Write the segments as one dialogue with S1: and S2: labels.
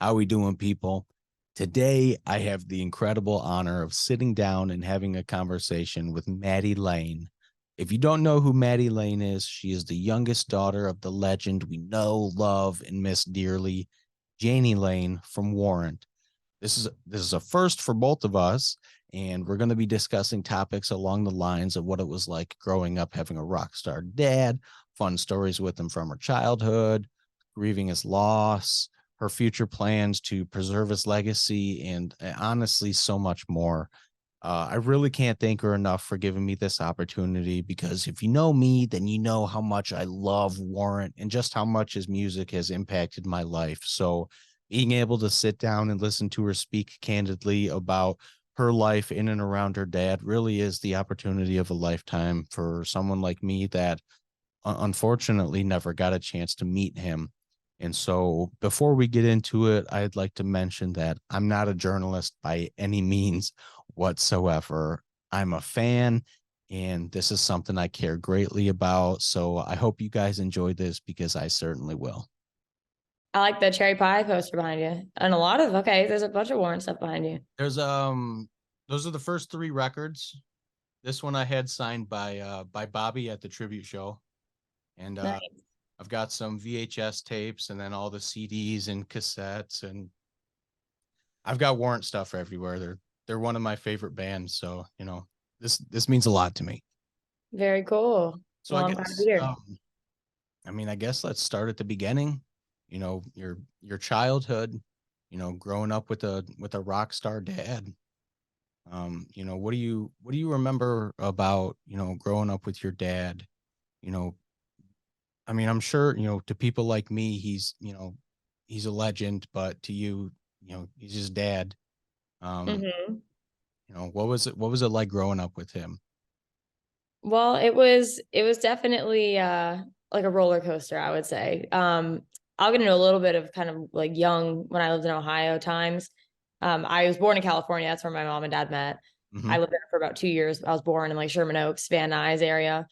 S1: How we doing, people? Today, I have the incredible honor of sitting down and having a conversation with Maddi Lane. If you don't know who Maddi Lane is, she is the youngest daughter of the legend we know, love, and miss dearly, Jani Lane from Warrant. This is a first for both of us, and we're going to be discussing topics along the lines of what it was like growing up having a rock star dad, fun stories with him from her childhood, grieving his loss, her future plans to preserve his legacy, and honestly, so much more. I really can't thank her enough for giving me this opportunity because if you know me, then you know how much I love Warrant and just how much his music has impacted my life. So, being able to sit down and listen to her speak candidly about her life in and around her dad really is the opportunity of a lifetime for someone like me that unfortunately never got a chance to meet him. And so before we get into it, I'd like to mention that I'm not a journalist by any means whatsoever. I'm a fan, and this is something I care greatly about. So I hope you guys enjoyed this because I certainly will.
S2: I like the cherry pie poster behind you. And a lot of, okay, there's a bunch of Warren stuff behind you.
S1: There's those are the first three records. This one I had signed by Bobby at the tribute show. And
S2: Nice.
S1: I've got some VHS tapes and then all the CDs and cassettes, and I've got Warrant stuff everywhere. They're one of my favorite bands, so this means a lot to me.
S2: Very cool.
S1: So
S2: Well,
S1: I
S2: I'm glad to be
S1: guess
S2: here.
S1: I guess let's start at the beginning. Your childhood, growing up with a rock star dad. What do you remember about, growing up with your dad? You know, I'm sure, to people like me, he's a legend, but to you, he's just dad. Um,
S2: hmm
S1: what was it like growing up with him?
S2: Well, it was definitely like a roller coaster, I would say. I'll get into a little bit of kind of like young when I lived in Ohio times. I was born in California. That's where my mom and dad met.
S1: Hmm.
S2: I lived there for about 2 years. I was born in like Sherman Oaks, Van Nuys area.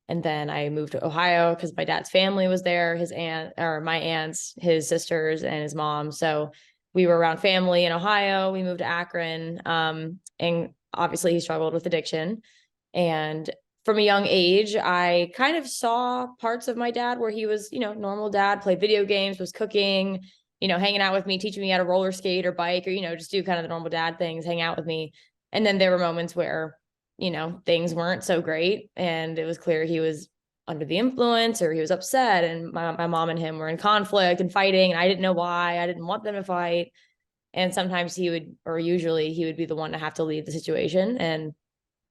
S2: And then I moved to Ohio because my dad's family was there, his aunt or my aunts, his sisters, and his mom. So we were around family in Ohio. We moved to Akron. And obviously he struggled with addiction. And from a young age, I kind of saw parts of my dad where he was, normal dad, played video games, was cooking, hanging out with me, teaching me how to roller skate or bike or, just do kind of the normal dad things, hang out with me. And then there were moments where things weren't so great. And it was clear he was under the influence or he was upset. And my mom and him were in conflict and fighting. And I didn't know why. I didn't want them to fight. And sometimes he would, or usually he would be the one to have to leave the situation. And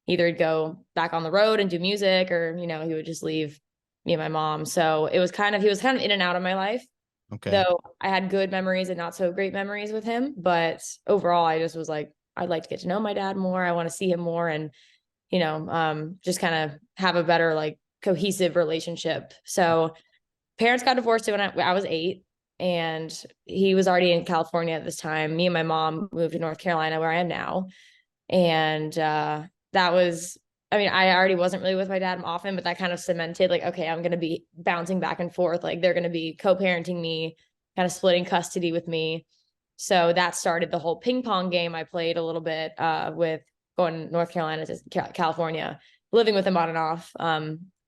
S2: either he'd go back on the road and do music or, he would just leave me and my mom. So he was kind of in and out of my life,
S1: Okay.
S2: though I had good memories and not so great memories with him. But overall, I just was like, I'd like to get to know my dad more. I want to see him more. And just kind of have a better like cohesive relationship. So parents got divorced when I was 8, and he was already in California at this time. Me and my mom moved to North Carolina, where I am now, and that was. I mean, I already wasn't really with my dad often, but that kind of cemented like, okay, I'm going to be bouncing back and forth. Like they're going to be co-parenting me, kind of splitting custody with me. So that started the whole ping pong game I played a little bit with going North Carolina to California, living with them on and off,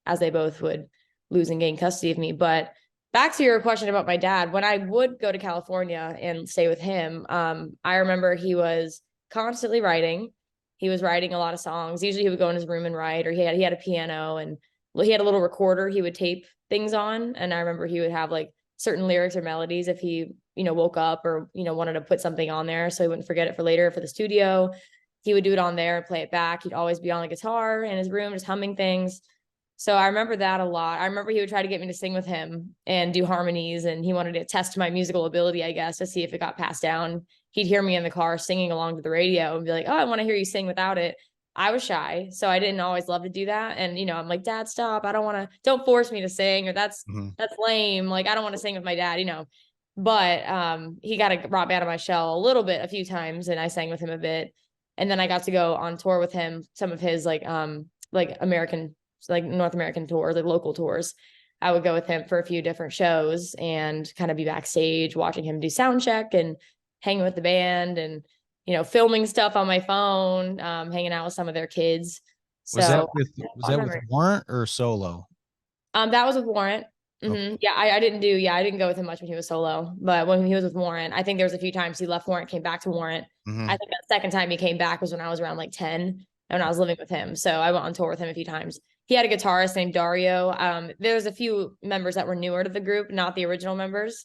S2: as they both would lose and gain custody of me. But back to your question about my dad, when I would go to California and stay with him, I remember he was constantly writing. He was writing a lot of songs. Usually he would go in his room and write, or he had a piano and he had a little recorder he would tape things on. And I remember he would have like certain lyrics or melodies if he woke up or wanted to put something on there so he wouldn't forget it for later for the studio. He would do it on there and play it back. He'd always be on the guitar in his room just humming things. So I remember that a lot. I remember he would try to get me to sing with him and do harmonies, and he wanted to test my musical ability, I guess, to see if it got passed down. He'd hear me in the car singing along to the radio and be like, "Oh, I want to hear you sing without it." I was shy, so I didn't always love to do that. And I'm like, "Dad, stop! I don't want to. Don't force me to sing, or
S1: Hmm.
S2: that's lame. Like I don't want to sing with my dad." But he got brought me out of my shell a little bit a few times, and I sang with him a bit. And then I got to go on tour with him, some of his like American, like North American tours, like local tours. I would go with him for a few different shows and kind of be backstage watching him do sound check and hanging with the band and, filming stuff on my phone, hanging out with some of their kids.
S1: Was that
S2: So
S1: with was
S2: fond
S1: that with
S2: memory.
S1: Warrant or solo?
S2: That was with Warrant.
S1: Okay.
S2: Yeah, I didn't go with him much when he was solo, but when he was with Warrant, I think there was a few times he left Warrant, came back to Warrant.
S1: Hmm.
S2: I think the second time he came back was when I was around like 10 and when I was living with him. So I went on tour with him a few times. He had a guitarist named Dario. There's a few members that were newer to the group, not the original members,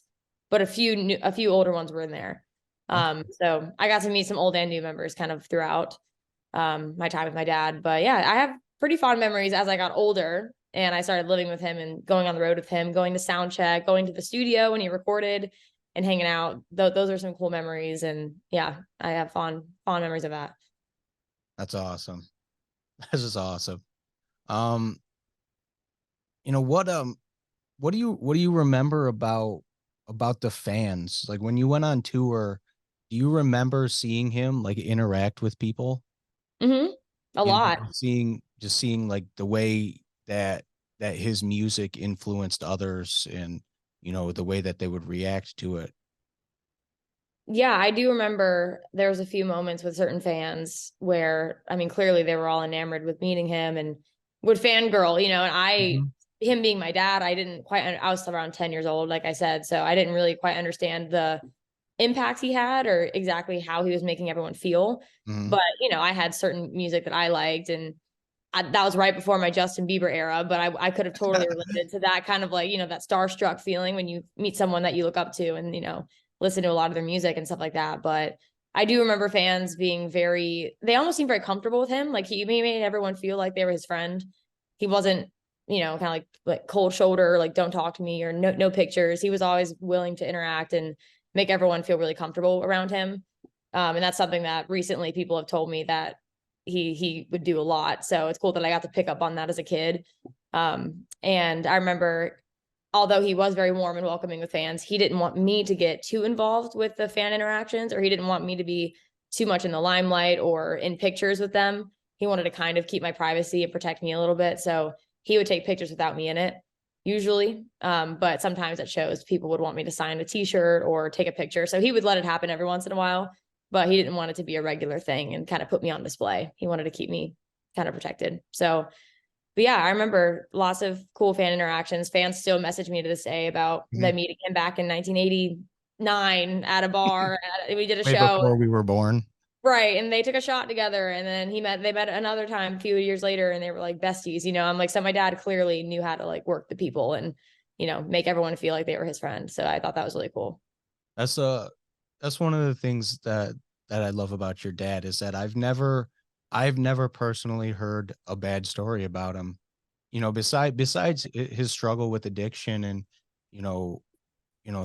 S2: but a few older ones were in there.
S1: Okay.
S2: So I got to meet some old and new members kind of throughout my time with my dad. But yeah, I have pretty fond memories as I got older and I started living with him and going on the road with him, going to sound check, going to the studio when he recorded and hanging out. Those are some cool memories. And yeah, I have fond memories of that.
S1: That's awesome. This is awesome. Um, what do you remember about the fans? Like when you went on tour, do you remember seeing him like interact with people?
S2: Mm-hmm. A lot.
S1: Just seeing like the way that his music influenced others and the way that they would react to it.
S2: Yeah, I do remember there was a few moments with certain fans where, I mean, clearly they were all enamored with meeting him and would fangirl, and
S1: Mhm.
S2: him being my dad, I was around 10 years old, like I said, so I didn't really quite understand the impact he had or exactly how he was making everyone feel.
S1: Mhm.
S2: But, I had certain music that I liked and that was right before my Justin Bieber era, but I could have totally related to that kind of like, that starstruck feeling when you meet someone that you look up to and, listen to a lot of their music and stuff like that. But I do remember fans being they almost seemed very comfortable with him. Like he made everyone feel like they were his friend. He wasn't, kind of like cold shoulder, like don't talk to me or no pictures. He was always willing to interact and make everyone feel really comfortable around him. And that's something that recently people have told me that he would do a lot. So it's cool that I got to pick up on that as a kid. And I remember, although he was very warm and welcoming with fans, he didn't want me to get too involved with the fan interactions, or he didn't want me to be too much in the limelight or in pictures with them. He wanted to kind of keep my privacy and protect me a little bit. So he would take pictures without me in it usually. But sometimes at shows, people would want me to sign a t-shirt or take a picture. So he would let it happen every once in a while, but he didn't want it to be a regular thing and kind of put me on display. He wanted to keep me kind of protected. So, but yeah, I remember lots of cool fan interactions. Fans still message me to this day about
S1: Mhm.
S2: them meeting him back in 1989 at a bar. We did a
S1: Way
S2: show.
S1: before we were born.
S2: Right. And they took a shot together and then they met another time a few years later and they were like besties, I'm like, so my dad clearly knew how to like work the people and, make everyone feel like they were his friend. So I thought that was really cool.
S1: That's that's one of the things that I love about your dad is that I've never personally heard a bad story about him. Besides his struggle with addiction and you know,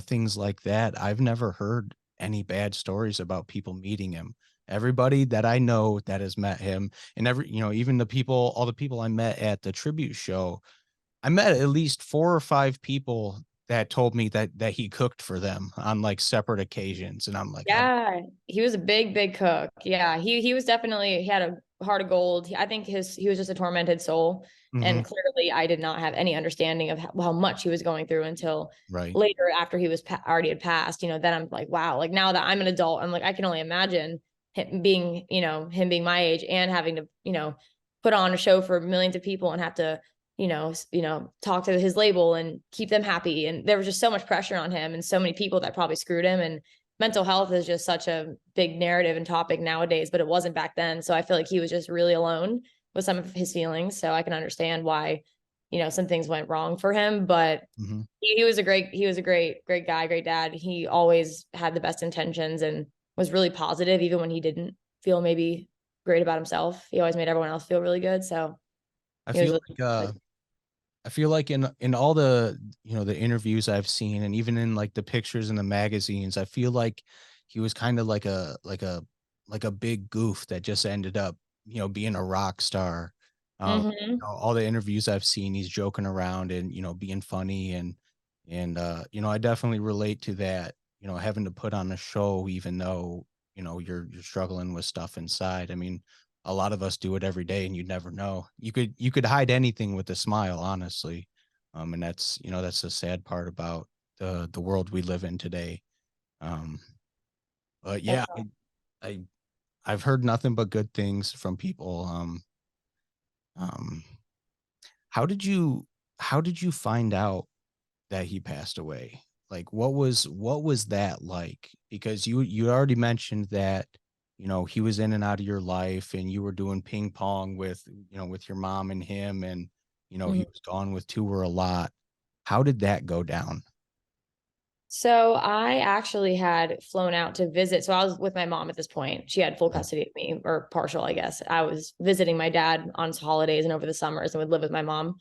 S1: things like that, I've never heard any bad stories about people meeting him. Everybody that I know that has met him and even all the people I met at the tribute show, I met at least 4 or 5 people that told me that he cooked for them on like separate occasions. And I'm like,
S2: Yeah, he was a big cook. Yeah, he was definitely he had a heart of gold. I think he was just a tormented soul, and
S1: Mhm,
S2: clearly I did not have any understanding of how much he was going through until
S1: right.
S2: later after he was already had passed. Then I'm like, wow, like now that I'm an adult, I'm like I can only imagine him being my age and having to put on a show for millions of people and have to talk to his label and keep them happy. And there was just so much pressure on him and so many people that probably screwed him. And mental health is just such a big narrative and topic nowadays, but it wasn't back then. So I feel like he was just really alone with some of his feelings. So I can understand why, some things went wrong for him. But
S1: Mhm.
S2: he was a great guy, great dad. He always had the best intentions and was really positive, even when he didn't feel maybe great about himself. He always made everyone else feel really good. So
S1: I
S2: he was
S1: feel
S2: really
S1: like I feel like in all the interviews I've seen and even in like the pictures in the magazines, I feel like he was kind of like a big goof that just ended up, being a rock star.
S2: Mhm.
S1: All the interviews I've seen, he's joking around and, being funny and I definitely relate to that, having to put on a show even though, you're struggling with stuff inside. I mean, a lot of us do it every day and you never know. You could hide anything with a smile, honestly. And that's, that's the sad part about the world we live in today. Um, but yeah, I I've heard nothing but good things from people. Um, how did you how did you find out that he passed away? Like what was that like? Because you already mentioned that, he was in and out of your life and you were doing ping pong with your mom and him, and he
S2: Mhm.
S1: was gone with tour a lot. How did that go down?
S2: So I actually had flown out to visit. So I was with my mom at this point. She had full
S1: Okay.
S2: custody of me, or partial, I guess. I was visiting my dad on holidays and over the summers and would live with my mom.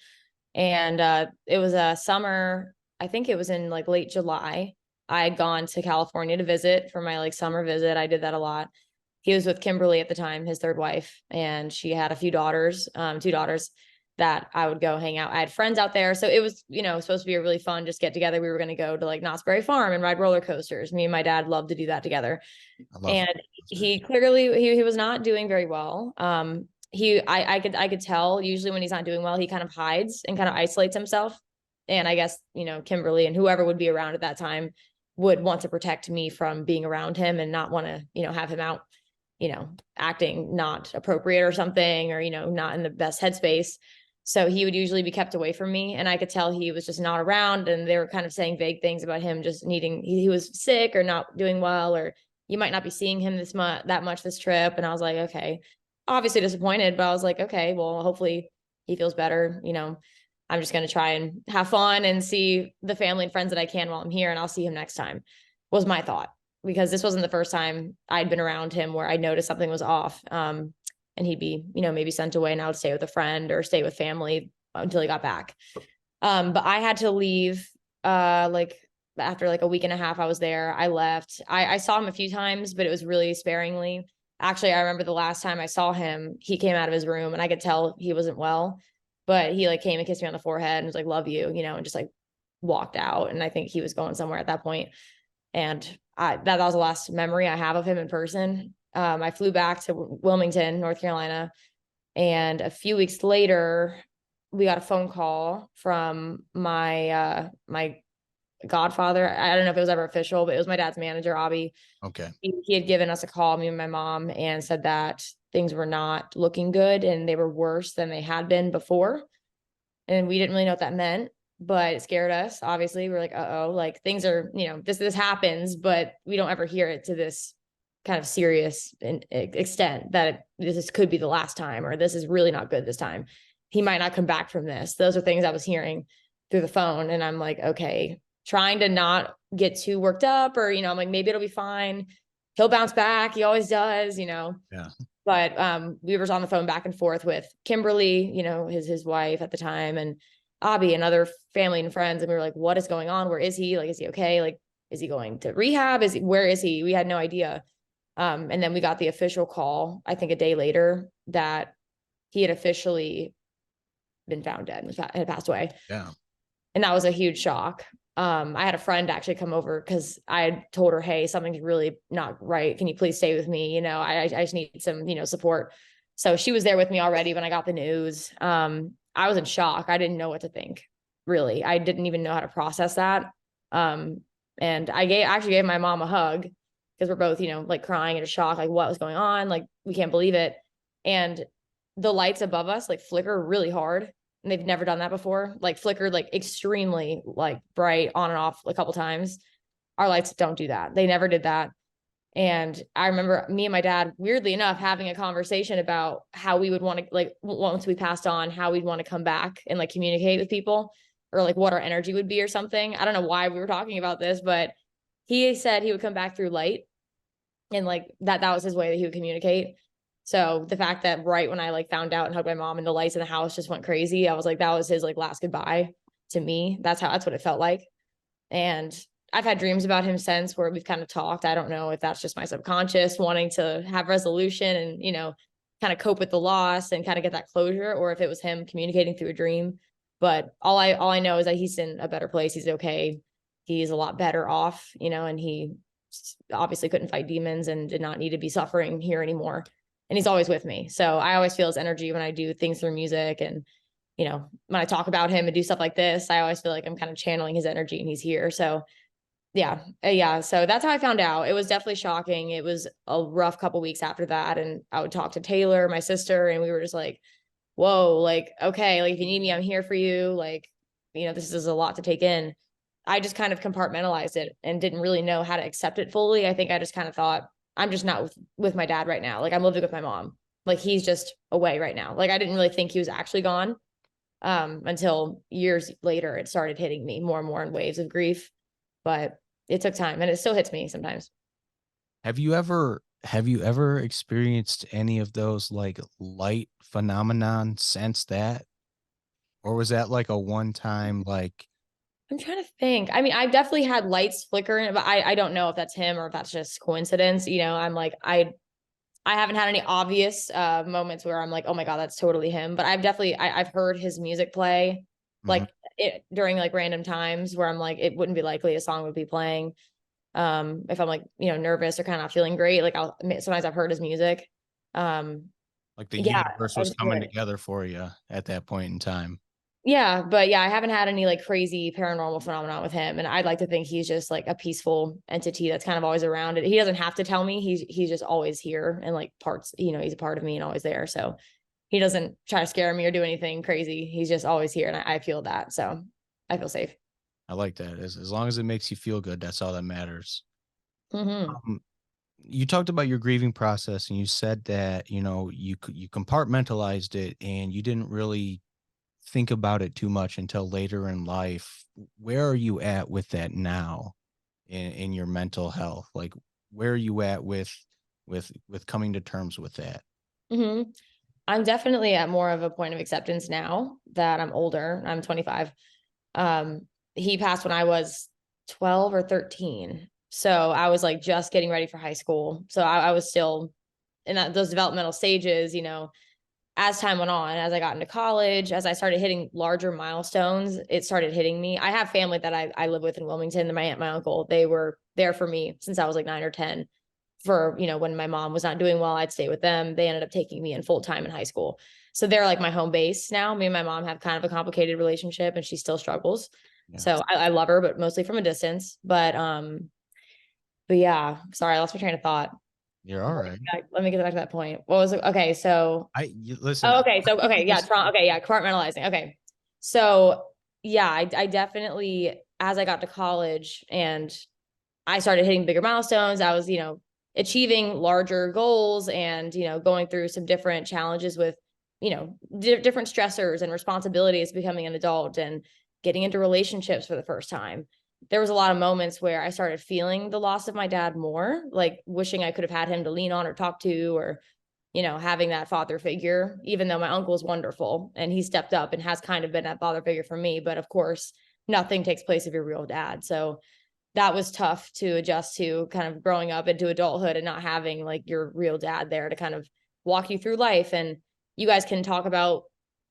S2: And it was a summer, I think it was in like late July. I had gone to California to visit for my like summer visit. I did that a lot. He was with Kimberly at the time, his third wife, and she had a few daughters, two daughters that I would go hang out. I had friends out there. So it was, supposed to be a really fun just get together. We were going to go to like Knott's Berry Farm and ride roller coasters. Me and my dad loved to do that together.
S1: I love
S2: And
S1: roller
S2: he clearly he was not doing very well. I could tell usually when he's not doing well, he kind of hides and kind of isolates himself. And I guess, Kimberly and whoever would be around at that time would want to protect me from being around him and not want to, have him out, acting not appropriate or something, or, not in the best headspace. So he would usually be kept away from me. And I could tell he was just not around. And they were kind of saying vague things about him just needing, he was sick or not doing well, or you might not be seeing him that much this trip. And I was like, okay, obviously disappointed, but I was like, okay, well, hopefully he feels better. I'm just going to try and have fun and see the family and friends that I can while I'm here. And I'll see him next time, was my thought, because this wasn't the first time I'd been around him where I noticed something was off. And he'd be, maybe sent away and I would stay with a friend or stay with family until he got back. But I had to leave, like after like a week and a half I was there. I left. I saw him a few times, but it was really sparingly. Actually, I remember the last time I saw him, he came out of his room and I could tell he wasn't well, but he like came and kissed me on the forehead and was like, love you, and just like walked out. And I think he was going somewhere at that point. And that was the last memory I have of him in person. I flew back to Wilmington, North Carolina, and a few weeks later, we got a phone call from my godfather. I don't know if it was ever official, but it was my dad's manager, Abby.
S1: Okay.
S2: He had given us a call, me and my mom, and said that things were not looking good and they were worse than they had been before. And we didn't really know what that meant, but it scared us. Obviously, we were like, uh-oh, like things are, this happens, but we don't ever hear it to this kind of serious extent that this could be the last time, or this is really not good this time. He might not come back from this. Those are things I was hearing through the phone. And I'm like, okay, trying to not get too worked up, or, I'm like, maybe it'll be fine. He'll bounce back. He always does,
S1: Yeah.
S2: but we were on the phone back and forth with Kimberly, his wife at the time, and Abby and other family and friends. And we were like, what is going on? Where is he? Like, is he okay? Like, is he going to rehab? Where is he? We had no idea. And then we got the official call, I think a day later, that he had officially been found dead and had passed away.
S1: Yeah.
S2: And that was a huge shock. I had a friend actually come over because I had told her, hey, something's really not right. Can you please stay with me? I just need some, support. So she was there with me already when I got the news. I was in shock. I didn't know what to think, really. I didn't even know how to process that. And I actually gave my mom a hug because we're both, like crying in shock, like what was going on? Like, we can't believe it. And the lights above us like flicker really hard. And they've never done that before, like flickered like extremely like bright on and off a couple times. Our lights don't do that. They never did that. And I remember me and my dad, weirdly enough, having a conversation about how we would want to, like, once we passed on, how we'd want to come back and like communicate with people, or like what our energy would be or something. I don't know why we were talking about this, but he said he would come back through light, and like that was his way that he would communicate. So the fact that right when I like found out and hugged my mom and the lights in the house just went crazy, I was like, that was his like last goodbye to me. That's what it felt like. And I've had dreams about him since where we've kind of talked. I don't know if that's just my subconscious wanting to have resolution and, kind of cope with the loss and kind of get that closure, or if it was him communicating through a dream. But all I know is that he's in a better place. He's okay. He's a lot better off, and he obviously couldn't fight demons and did not need to be suffering here anymore. And he's always with me. So I always feel his energy when I do things through music. And you know, when I talk about him and do stuff like this, I always feel like I'm kind of channeling his energy and he's here. So yeah. Yeah. So that's how I found out. It was definitely shocking. It was a rough couple weeks after that. And I would talk to Taylor, my sister, and we were just like, whoa, like, okay, like if you need me, I'm here for you. Like, you know, this is a lot to take in. I just kind of compartmentalized it and didn't really know how to accept it fully. I think I just kind of thought, I'm just not with my dad right now. Like I'm living with my mom. Like he's just away right now. Like I didn't really think he was actually gone until years later. It started hitting me more and more in waves of grief. But it took time and it still hits me sometimes.
S1: Have you ever experienced any of those like light phenomenon since that? Or was that like a one time like
S2: I'm trying to think. I mean, I've definitely had lights flickering, but I don't know if that's him or if that's just coincidence. You know, I'm like, I haven't had any obvious moments where I'm like, oh my God, that's totally him. But I've definitely I've heard his music play
S1: mhm,
S2: like during like random times where I'm like, it wouldn't be likely a song would be playing. If I'm like, you know, nervous or kind of not feeling great, like I'll sometimes I've heard his music. Um,
S1: like the
S2: yeah,
S1: universe
S2: I
S1: was
S2: just hear
S1: coming
S2: it.
S1: together for you at that point in time?
S2: Yeah, but yeah, I haven't had any like crazy paranormal phenomenon with him, and I'd like to think he's just like a peaceful entity that's kind of always around it. He doesn't have to tell me; he's just always here and like parts. You know, he's a part of me and always there. So he doesn't try to scare me or do anything crazy. He's just always here, and I feel that. So I feel safe.
S1: I like that. As long as it makes you feel good, that's all that matters.
S2: Hmm.
S1: Um, you talked about your grieving process and you said that, you compartmentalized it and you didn't really think about it too much until later in life. Where are you at with that now in your mental health? Like where are you at with coming to terms with that?
S2: Hmm. I'm definitely at more of a point of acceptance now that I'm older. I'm 25. Um, he passed when I was 12 or 13. So I was like just getting ready for high school. So I was still in those developmental stages, you know, as time went on, as I got into college, as I started hitting larger milestones, it started hitting me. I have family that I live with in Wilmington, my aunt, my uncle, they were there for me since I was like 9 or 10 for, you know, when my mom was not doing well, I'd stay with them. They ended up taking me in full time in high school. So they're like my home base now. Me and my mom have kind of a complicated relationship and she still struggles.
S1: Yeah.
S2: So I love her, but mostly from a distance. But yeah, sorry, I lost my train of thought.
S1: You're all right.
S2: Let me get back to that point. What was it? Okay, so
S1: Listen,
S2: oh,
S1: I
S2: okay. So,
S1: think
S2: okay.
S1: it
S2: Yeah.
S1: was
S2: Okay. Yeah. Compartmentalizing. Okay. So, yeah, I definitely, as I got to college and I started hitting bigger milestones, I was, you know, achieving larger goals and, you know, going through some different challenges with, you know, different stressors and responsibilities becoming an adult and getting into relationships for the first time. There was a lot of moments where I started feeling the loss of my dad more, like wishing I could have had him to lean on or talk to, or you know, having that father figure, even though my uncle is wonderful and he stepped up and has kind of been that father figure for me. But of course, nothing takes place of your real dad. So that was tough to adjust to kind of growing up into adulthood and not having like your real dad there to kind of walk you through life. And you guys can talk about,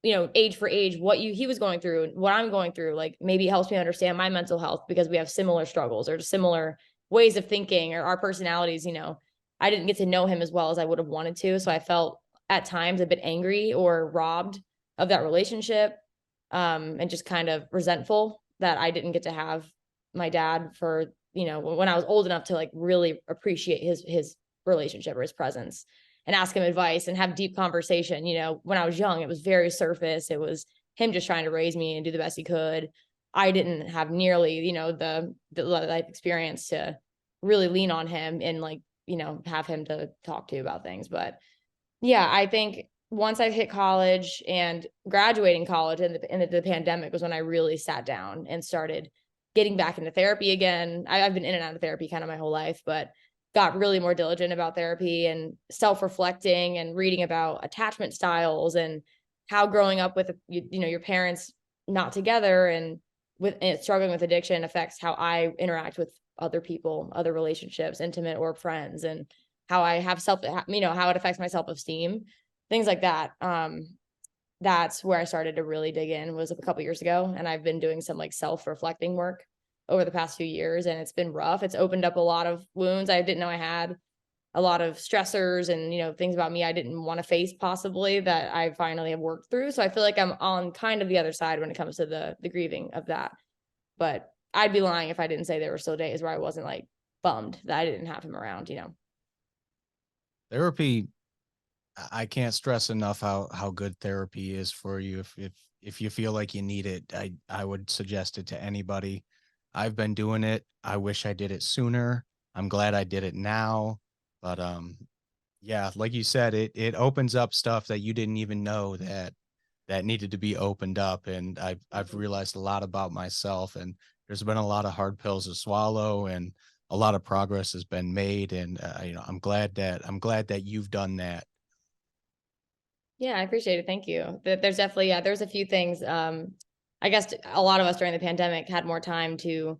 S2: you know, age for age, what he was going through and what I'm going through. Like maybe it helps me understand my mental health because we have similar struggles or similar ways of thinking or our personalities, you know. I didn't get to know him as well as I would have wanted to. So I felt at times a bit angry or robbed of that relationship, and just kind of resentful that I didn't get to have my dad for, you know, when I was old enough to like really appreciate his relationship or his presence and ask him advice and have deep conversation. You know, when I was young, it was very surface. It was him just trying to raise me and do the best he could. I didn't have nearly, you know, the life experience to really lean on him and like, you know, have him to talk to about things. But yeah, I think once I hit college and graduating college and the pandemic was when I really sat down and started getting back into therapy again. I've been in and out of therapy kind of my whole life, but got really more diligent about therapy and self-reflecting and reading about attachment styles and how growing up with, you know, your parents not together and struggling with addiction affects how I interact with other people, other relationships, intimate or friends, and how I have you know, how it affects my self-esteem, things like that. That's where I started to really dig in was a couple years ago. And I've been doing some like self-reflecting work over the past few years and it's been rough. It's opened up a lot of wounds I didn't know I had. a lot of stressors and, things about me I didn't want to face possibly that I finally have worked through. So I feel like I'm on kind of the other side when it comes to the grieving of that. But I'd be lying if I didn't say there were still days where I wasn't like bummed that I didn't have him around.
S1: Therapy, I can't stress enough how good therapy is for you. If you feel like you need it, I would suggest it to anybody. I've been doing it. I wish I did it sooner. I'm glad I did it now. But yeah, like you said, it opens up stuff that you didn't even know that needed to be opened up. And I've realized a lot about myself, and there's been a lot of hard pills to swallow, and a lot of progress has been made. And I'm glad that you've done that.
S2: Yeah, I appreciate it. Thank you. There's definitely, yeah, there's a few things. I guess a lot of us during the pandemic had more time to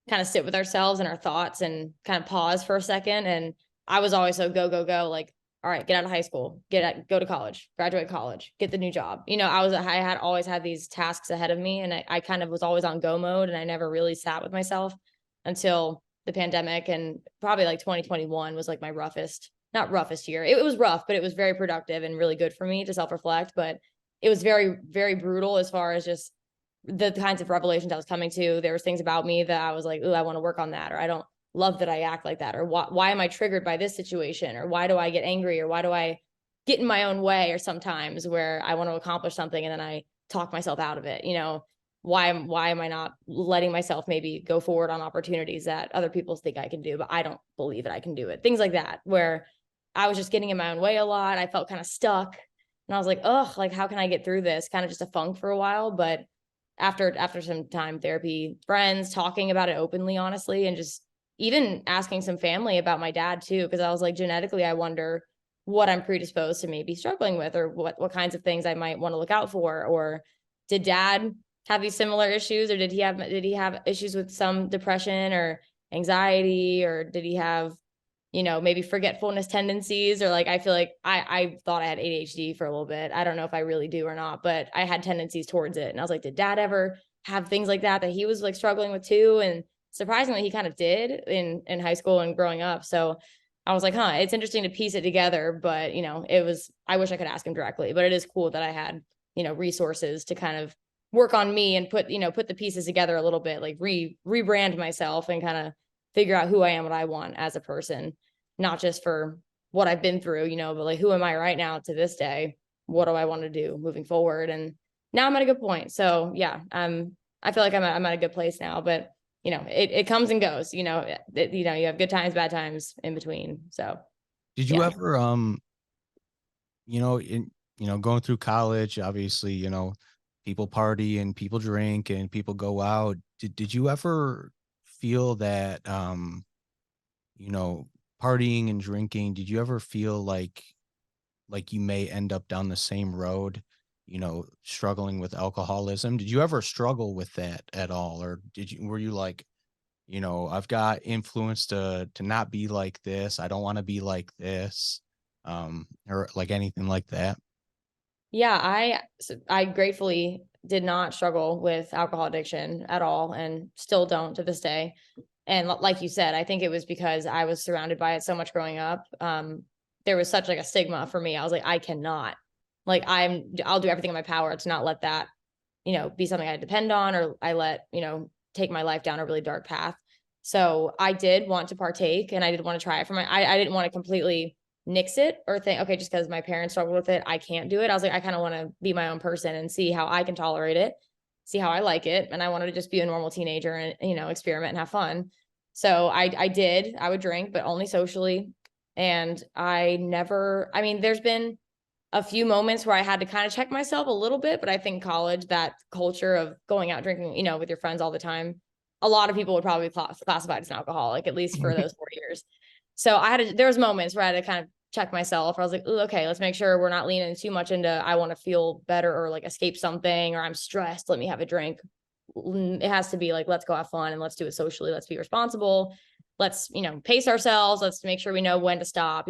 S2: kind of sit with ourselves and our thoughts and kind of pause for a second. And I was always so go, go, go, like, all right, get out of high school, go to college, graduate college, get the new job. I had always had these tasks ahead of me, and I kind of was always on go mode, and I never really sat with myself until the pandemic. And probably like 2021 was like my not roughest year. It was rough, but it was very productive and really good for me to self-reflect. But it was very, very brutal as far as just the kinds of revelations I was coming to. There was things about me that I was like, "Ooh, I want to work on that," or "I don't love that I act like that," or why am I triggered by this situation, or why do I get angry, or why do I get in my own way, or sometimes where I want to accomplish something and then I talk myself out of it. Why am I not letting myself maybe go forward on opportunities that other people think I can do, but I don't believe that I can do it. Things like that, where I was just getting in my own way a lot. I felt kind of stuck, and I was like, "Oh, like how can I get through this?" Kind of just a funk for a while. But after some time, therapy, friends, talking about it openly, honestly, and just even asking some family about my dad too, because I was like, genetically, I wonder what I'm predisposed to maybe struggling with, or what kinds of things I might want to look out for, or did dad have these similar issues, or did he have issues with some depression or anxiety, or did he have maybe forgetfulness tendencies, or like, I feel like I thought I had ADHD for a little bit. I don't know if I really do or not, but I had tendencies towards it. And I was like, did dad ever have things like that he was like struggling with too? And surprisingly, he kind of did in high school and growing up. So I was like, huh, it's interesting to piece it together. But I wish I could ask him directly, but it is cool that I had, resources to kind of work on me and put the pieces together a little bit, like rebrand myself and kind of figure out who I am, what I want as a person, not just for what I've been through, but like, who am I right now to this day? What do I want to do moving forward? And now I'm at a good point. So yeah, I feel like I'm at a good place now, but it comes and goes, you have good times, bad times in between. So
S1: Did you
S2: yeah.
S1: ever going through college, obviously, people party and people drink and people go out. Did you ever feel that you know, partying and drinking, did you ever feel like you may end up down the same road, struggling with alcoholism? Did you ever struggle with that at all? Or were you like, I've got influence to not be like this. I don't want to be like this. Or like anything like that.
S2: Yeah, I gratefully did not struggle with alcohol addiction at all, and still don't to this day. And like you said, I think it was because I was surrounded by it so much growing up. There was such like a stigma for me. I was like, I cannot, like, I'll do everything in my power to not let that, be something I depend on, or I let, take my life down a really dark path. So I did want to partake, and I did want to try it I didn't want to completely nix it or think, okay, just because my parents struggled with it, I can't do it. I was like, I kind of want to be my own person and see how I can tolerate it, see how I like it. And I wanted to just be a normal teenager and, experiment and have fun. So I would drink, but only socially. And there's been a few moments where I had to kind of check myself a little bit, but I think college, that culture of going out drinking, with your friends all the time, a lot of people would probably classify it as an alcoholic, at least for those 4 years. So there was moments where I had to kind of check myself. I was like, ooh, okay, let's make sure we're not leaning too much into, I want to feel better or like escape something, or I'm stressed, let me have a drink. It has to be like, let's go have fun and let's do it socially. Let's be responsible. Let's, pace ourselves. Let's make sure we know when to stop,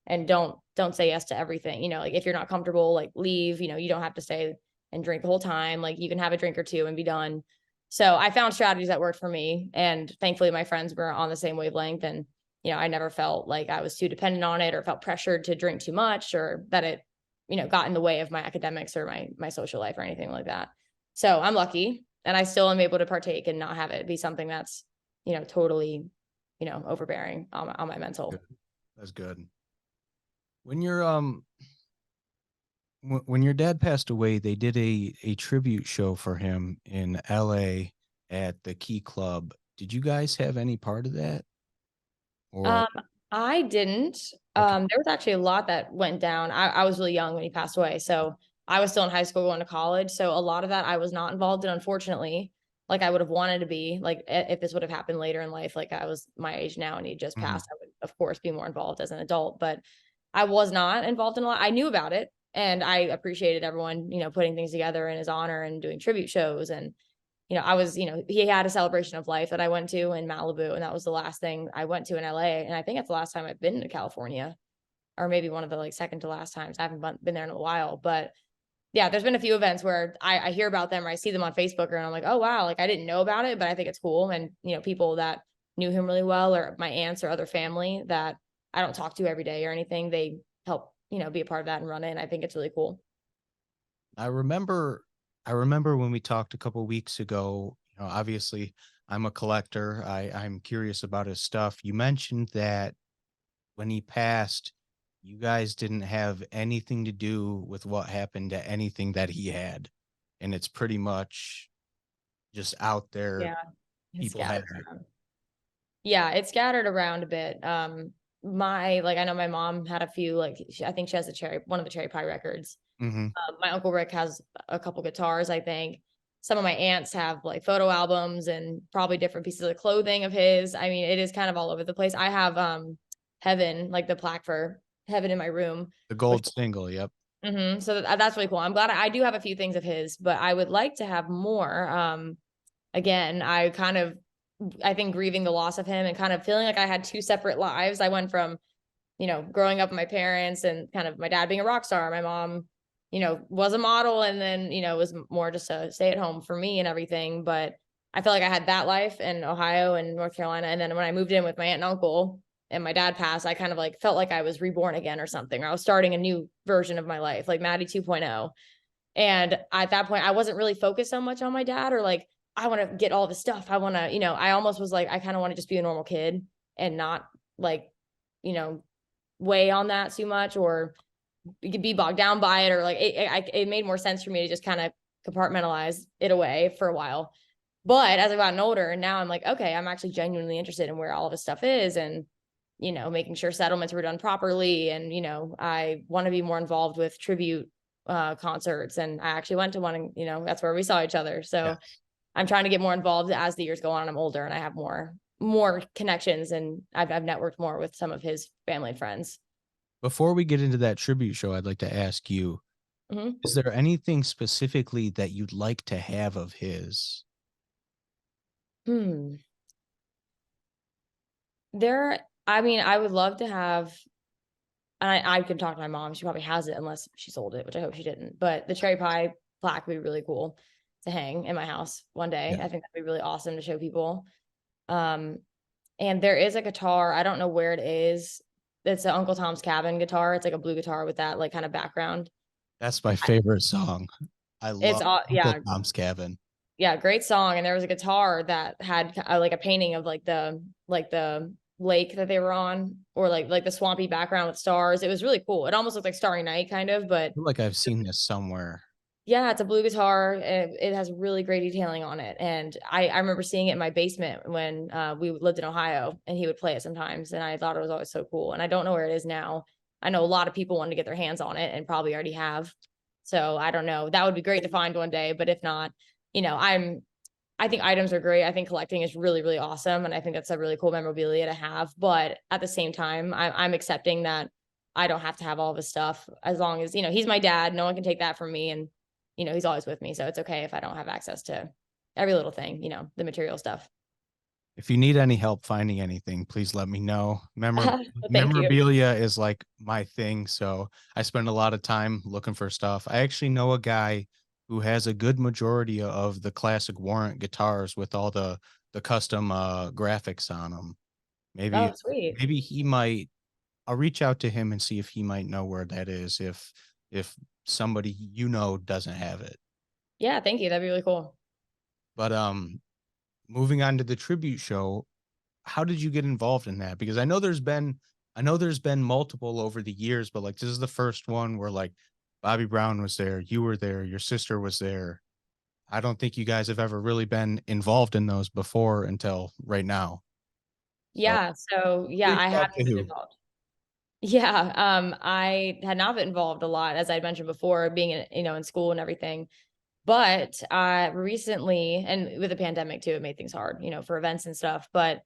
S2: and don't say yes to everything. Like, if you're not comfortable, like, leave. You don't have to stay and drink the whole time. Like, you can have a drink or two and be done. So I found strategies that worked for me, and thankfully my friends were on the same wavelength, and I never felt like I was too dependent on it or felt pressured to drink too much or that it, got in the way of my academics or my social life or anything like that. So I'm lucky and I still am able to partake and not have it be something that's, totally, overbearing on my mental.
S1: That's good. When you're when your dad passed away, they did a tribute show for him in LA at the Key Club. Did you guys have any part of that? Or
S2: Um, I didn't.
S1: okay.
S2: There was actually a lot that went down. I was really young when he passed away, so I was still in high school going to college. So a lot of that I was not involved in, unfortunately. Like I would have wanted to be. Like if this would have happened later in life, like I was my age now and he just
S1: Mhm.
S2: passed, I would of course be more involved as an adult. But I was not involved in a lot. I knew about it and I appreciated everyone, putting things together in his honor and doing tribute shows and I was, he had a celebration of life that I went to in Malibu, and that was the last thing I went to in LA. And I think it's the last time I've been to California, or maybe one of the like second to last times. I haven't been there in a while, but yeah, there's been a few events where I hear about them or I see them on Facebook, and I'm like, oh wow, like I didn't know about it, but I think it's cool. And people that knew him really well, or my aunts or other family that I don't talk to every day or anything, they help be a part of that and run it. And I think it's really cool.
S1: I remember I remember when we talked a couple weeks ago, obviously I'm a collector. I'm curious about his stuff. You mentioned that when he passed, you guys didn't have anything to do with what happened to anything that he had. And it's pretty much just out there.
S2: Yeah, it's
S1: People have
S2: scattered
S1: it.
S2: around. Yeah, it's scattered around a bit. My like I know my mom had a few like I think she has one of the cherry pie records.
S1: Hmm.
S2: My uncle Rick has a couple guitars, I think. Some of my aunts have like photo albums and probably different pieces of clothing of his. I mean, it is kind of all over the place. I have Heaven, like the plaque for Heaven in my room,
S1: The
S2: which
S1: gold single, yep.
S2: so that's really cool. I'm glad I do have a few things of his, but I would like to have more. Again, I think grieving the loss of him and kind of feeling like I had two separate lives. I went from, growing up with my parents and kind of my dad being a rock star, my mom, was a model and then, was more just a stay at home for me and everything. But I felt like I had that life in Ohio and North Carolina. And then when I moved in with my aunt and uncle and my dad passed, I kind of like felt like I was reborn again or something, or I was starting a new version of my life, like Maddi 2.0. And at that point, I wasn't really focused so much on my dad or like, I want to get all the stuff. I want to, I almost was like, I kind of want to just be a normal kid and not like, you know, weigh on that too much or be bogged down by it. Or like, it made more sense for me to just kind of compartmentalize it away for a while. But as I've gotten older and now I'm like, okay, I'm actually genuinely interested in where all of this stuff is and, making sure settlements were done properly. And, I want to be more involved with tribute concerts. And I actually went to one and, that's where we saw each other. So
S1: Yes.
S2: I'm trying to get more involved as the years go on and I'm older and I have more connections and I've networked more with some of his family and friends.
S1: Before we get into that tribute show, I'd like to ask you,
S2: Mm-hmm.
S1: is there anything specifically that you'd like to have of his?
S2: Hmm. There, I mean, I would love to have, and I can talk to my mom. She probably has it unless she sold it, which I hope she didn't. But the cherry pie plaque would be really cool to hang in my house one day.
S1: Yeah.
S2: I think that'd be really awesome to show people. Um, and there is a guitar. I don't know where it is. It's an Uncle Tom's Cabin guitar. It's like a blue guitar with that like kind of background.
S1: That's my favorite song. I
S2: It's
S1: love
S2: all
S1: Uncle
S2: yeah,
S1: Tom's Cabin.
S2: yeah, great song. And there was a guitar that had like a painting of like the lake that they were on, or like the swampy background with stars. It was really cool. It almost looked like Starry Night kind of, but
S1: I feel like I've seen this somewhere.
S2: yeah, it's a blue guitar. It has really great detailing on it. And I remember seeing it in my basement when we lived in Ohio and he would play it sometimes. And I thought it was always so cool. And I don't know where it is now. I know a lot of people want to get their hands on it and probably already have. So I don't know. That would be great to find one day. But if not, I think items are great. I think collecting is really, really awesome. And I think that's a really cool memorabilia to have. But at the same time, I'm accepting that I don't have to have all of his stuff as long as, he's my dad. No one can take that from me. And, he's always with me. So it's okay if I don't have access to every little thing, the material stuff.
S1: If you need any help finding anything, please let me know.
S2: Thank you.
S1: Memorabilia is like my thing, so I spend a lot of time looking for stuff. I actually know a guy who has a good majority of the classic Warrant guitars with all the custom graphics on them. Maybe
S2: Oh, sweet.
S1: maybe he might I'll reach out to him and see if he might know where that is if somebody doesn't have it.
S2: Yeah, thank you. That'd be really cool.
S1: But moving on to the tribute show, how did you get involved in that? Because I know there's been multiple over the years, but like this is the first one where like Bobby Brown was there, you were there, your sister was there. I don't think you guys have ever really been involved in those before until right now. So
S2: Yeah, so, yeah,
S1: reach
S2: I
S1: out
S2: haven't
S1: to
S2: been
S1: who?
S2: involved. Yeah, I had not been involved a lot, as I mentioned before, being in, in school and everything. But recently, and with the pandemic too, it made things hard, for events and stuff. But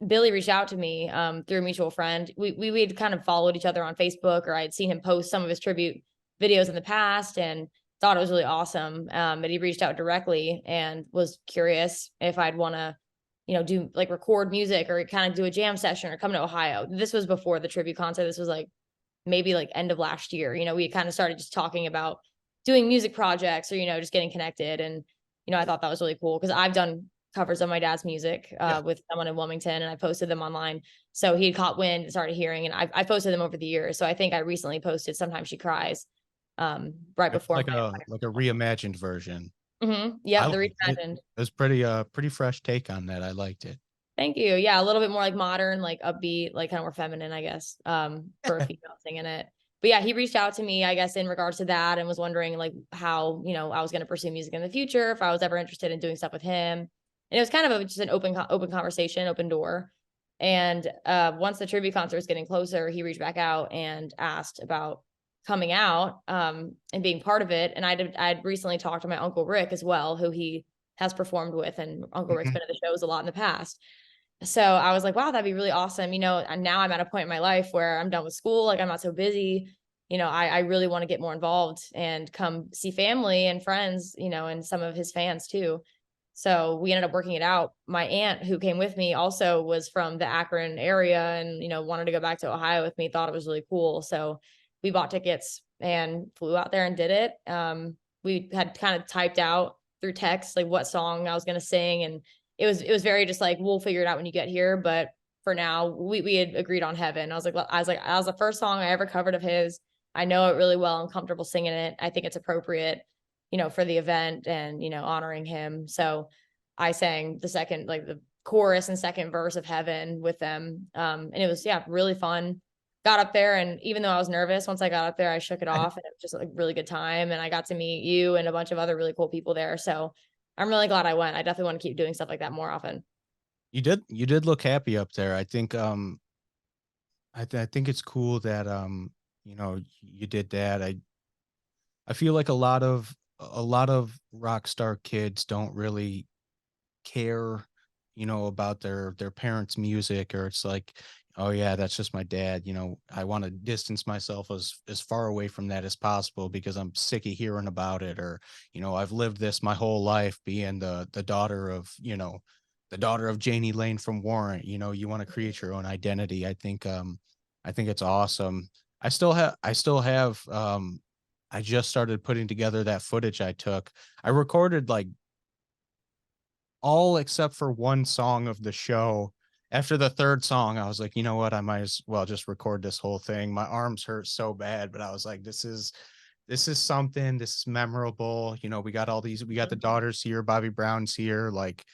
S2: Billy reached out to me through a mutual friend. We'd kind of followed each other on Facebook, or I'd seen him post some of his tribute videos in the past, and thought it was really awesome. But he reached out directly and was curious if I'd want to, do like record music or kind of do a jam session or come to Ohio. This was before the tribute concert. This was like maybe like end of last year. We kind of started just talking about doing music projects or, just getting connected. And, I thought that was really cool because I've done covers of my dad's music
S1: Yeah.
S2: with someone in Wilmington, and I posted them online. So he had caught wind and started hearing, and I posted them over the years. So I think I recently posted Sometimes She Cries right
S1: It's
S2: before
S1: like a reimagined version. I
S2: Yep, the
S1: liked it.
S2: reimagined.
S1: It was pretty fresh take on that. I liked it.
S2: Thank you. Yeah, a little bit more like modern, like upbeat, like kind of more feminine, I guess, for a female singing it. But yeah, he reached out to me, I guess, in regards to that, and was wondering like how, I was going to pursue music in the future, if I was ever interested in doing stuff with him. And it was kind of just an open conversation, open door. And once the tribute concert was getting closer, he reached back out and asked about coming out and being part of it. And I'd recently talked to my uncle Rick as well, who he has performed with, and Uncle Rick's
S1: Mhm.
S2: been at the shows a lot in the past. So I was like, wow, that'd be really awesome. And now I'm at a point in my life where I'm done with school. Like I'm not so busy. I really want to get more involved and come see family and friends, and some of his fans too. So we ended up working it out. My aunt who came with me also was from the Akron area and, wanted to go back to Ohio with me, thought it was really cool. So we bought tickets and flew out there and did it. We had kind of typed out through text, like what song I was going to sing. And it was very just like, we'll figure it out when you get here. But for now, we had agreed on Heaven. That was the first song I ever covered of his. I know it really well. I'm comfortable singing it. I think it's appropriate, for the event and, honoring him. So I sang the second, like the chorus and second verse of Heaven with them. And it was, yeah, really fun. Got up there, and even though I was nervous, once I got up there, I shook it off, and it was just like a really good time. And I got to meet you and a bunch of other really cool people there. So I'm really glad I went. I definitely want to keep doing stuff like that more often.
S1: You did look happy up there. I think I think it's cool that you did that. I feel like a lot of rock star kids don't really care, about their parents' music, or it's like, oh yeah, that's just my dad. I want to distance myself as far away from that as possible because I'm sick of hearing about it, or I've lived this my whole life being the daughter of, the daughter of Jani Lane from Warrant. You want to create your own identity. I think it's awesome. I just started putting together that footage I took. I recorded like all except for one song of the show. After the third song, I was like, you know what? I might as well just record this whole thing. My arms hurt so bad, but I was like, this is something. This is memorable. We got the daughters here, Bobby Brown's here. Like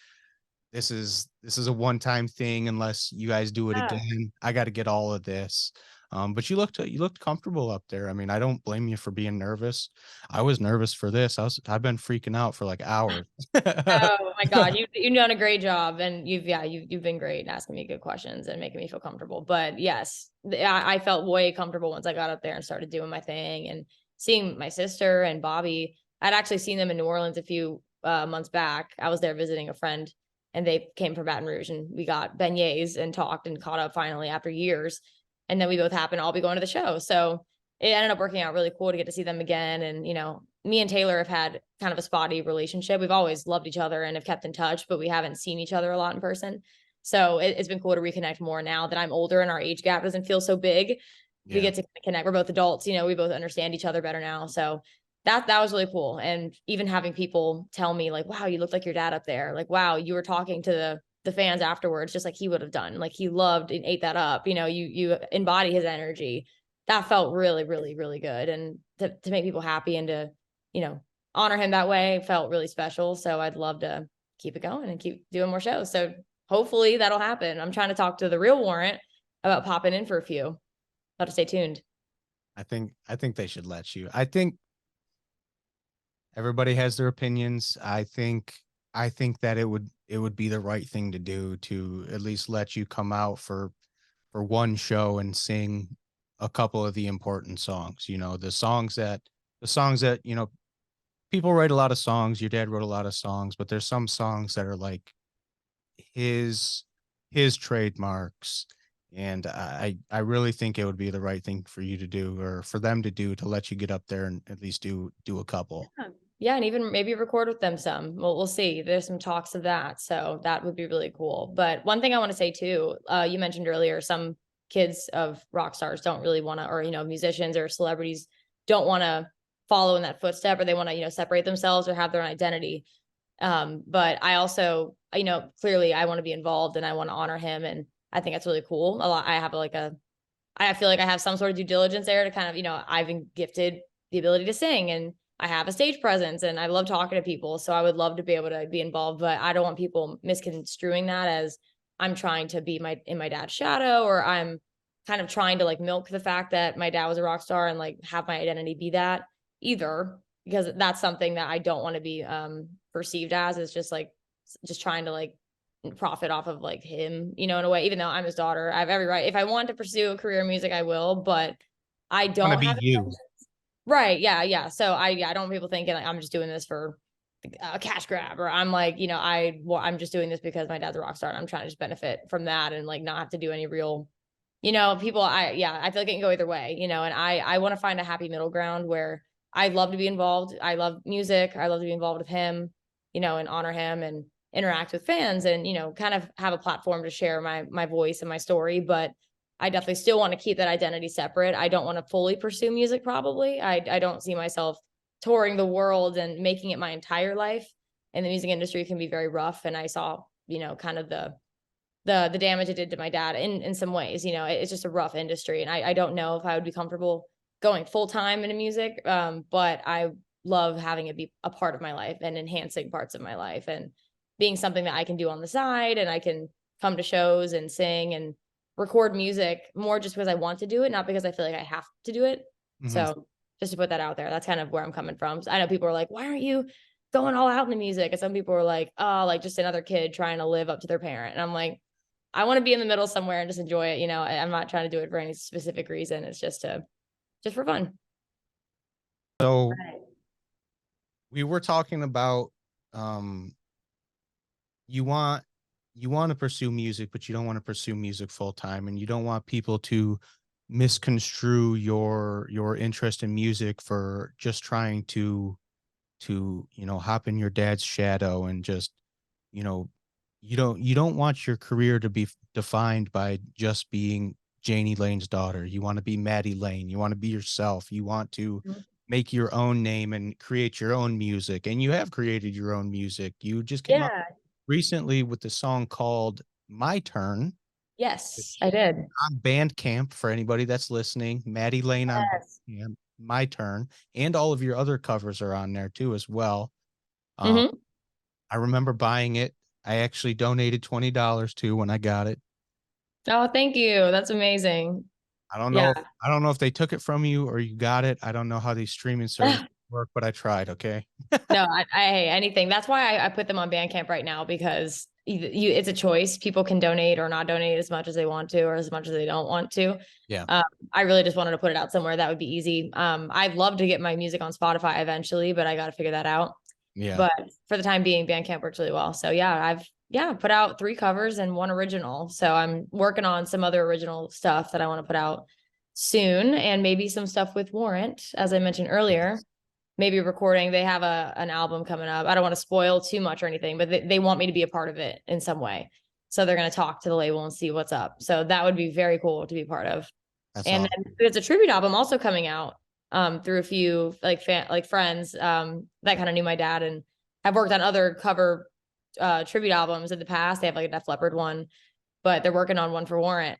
S1: this is a one-time thing unless you guys do it
S2: Yeah.
S1: again. I got to get all of this. But you looked comfortable up there. I mean, I don't blame you for being nervous. I was nervous for this. I've been freaking out for like hours.
S2: Oh my God, you've done a great job, and you've been great asking me good questions and making me feel comfortable. But yes, I felt way comfortable once I got up there and started doing my thing and seeing my sister and Bobby. I'd actually seen them in New Orleans a few months back. I was there visiting a friend, and they came from Baton Rouge, and we got beignets and talked and caught up finally after years. And then we both happened to all be going to the show, so it ended up working out really cool to get to see them again. And me and Taylor have had kind of a spotty relationship. We've always loved each other and have kept in touch, but we haven't seen each other a lot in person. So it's been cool to reconnect more now that I'm older and our age gap doesn't feel so big. We
S1: Yeah.
S2: get to connect. We're both adults, we both understand each other better now. So that was really cool. And even having people tell me like, wow, you look like your dad up there. Like, wow, you were talking to the fans afterwards, just like he would have done. Like he loved and ate that up. You embody his energy. That felt really, really, really good. And to make people happy and to, honor him that way felt really special. So I'd love to keep it going and keep doing more shows. So hopefully that'll happen. I'm trying to talk to the real Warrant about popping in for a few. I'll have to stay tuned.
S1: I think they should let you. I think everybody has their opinions. I think that it would be the right thing to do to at least let you come out for one show and sing a couple of the important songs. The songs that people write a lot of songs. Your dad wrote a lot of songs, but there's some songs that are like his his trademarks. And I really think it would be the right thing for you to do, or for them to do, to let you get up there and at least do a couple.
S2: Yeah, and even maybe record with them some. We'll see. There's some talks of that, so that would be really cool. But one thing I want to say too, you mentioned earlier, some kids of rock stars don't really want to, or musicians or celebrities don't want to follow in that footstep, or they want to separate themselves or have their own identity. But I also, clearly I want to be involved and I want to honor him, and I think that's really cool. A lot. I feel like I have some sort of due diligence there to kind of, I've been gifted the ability to sing, and I have a stage presence, and I love talking to people. So I would love to be able to be involved, but I don't want people misconstruing that as I'm trying to be in my dad's shadow, or I'm kind of trying to like milk the fact that my dad was a rock star and like have my identity be that either, because that's something that I don't want to be perceived as. It's just trying to like profit off of like him, in a way, even though I'm his daughter. I have every right. If I want to pursue a career in music, I will, but I
S1: Want to
S2: don't
S1: be
S2: have
S1: you.
S2: right. Yeah. Yeah. So I don't want people thinking like I'm just doing this for a cash grab, or I'm like, I'm just doing this because my dad's a rock star and I'm trying to just benefit from that and like not have to do any real, people. I feel like it can go either way, and I want to find a happy middle ground where I love to be involved. I love music. I love to be involved with him, and honor him and interact with fans and, kind of have a platform to share my voice and my story. But I definitely still want to keep that identity separate. I don't want to fully pursue music. Probably. I don't see myself touring the world and making it my entire life. And the music industry can be very rough. And I saw, kind of the damage it did to my dad in some ways. It's just a rough industry. And I don't know if I would be comfortable going full time into music. But I love having it be a part of my life and enhancing parts of my life and being something that I can do on the side, and I can come to shows and sing and record music more just because I want to do it, not because I feel like I have to do it.
S1: Mhm.
S2: So just to put that out there, that's kind of where I'm coming from. I know people are like, why aren't you going all out in the music? And some people are like, oh, like just another kid trying to live up to their parent. And I'm like, I want to be in the middle somewhere and just enjoy it. I'm not trying to do it for any specific reason. It's just for fun.
S1: So
S2: Right.
S1: we were talking about um you want to pursue music, but you don't want to pursue music full time, and you don't want people to misconstrue your interest in music for just trying to hop in your dad's shadow and just you know you don't want your career to be defined by just being Jani Lane's daughter. You want to be Maddi Lane. You want to be yourself. You want to
S2: Mhm.
S1: make your own name and create your own music. And you have created your own music. You just came out
S2: Yeah.
S1: recently with the song called My Turn,
S2: Yes,
S1: which
S2: I did.
S1: on Bandcamp for anybody that's listening. Maddi Lane on
S2: Yes.
S1: Bandcamp, My Turn, and all of your other covers are on there too as well. Um,
S2: Hmm.
S1: I remember buying it. I actually donated $20 to when I got it.
S2: Oh, thank you. That's amazing.
S1: I don't know
S2: Yeah.
S1: if I don't know if they took it from you or you got it. I don't know how these streaming services work, but I tried. Okay.
S2: No, I hate anything. That's why I put them on Bandcamp right now, because it's a choice. People can donate or not donate as much as they want to, or as much as they don't want to.
S1: Yeah.
S2: I really just wanted to put it out somewhere that would be easy. I'd love to get my music on Spotify eventually, but I got to figure that out.
S1: Yeah.
S2: But for the time being, Bandcamp works really well. So yeah, I've put out 3 covers and 1 original. So I'm working on some other original stuff that I want to put out soon, and maybe some stuff with Warrant, as I mentioned earlier. Maybe recording. They have an album coming up. I don't want to spoil too much or anything, but they want me to be a part of it in some way. So they're going to talk to the label and see what's up. So that would be very cool to be part of.
S1: That's
S2: And
S1: all.
S2: then there's a tribute album also coming out through a few like friends that kind of knew my dad and have worked on other cover tribute albums in the past. They have like a Def Leppard one, but they're working on one for Warrant.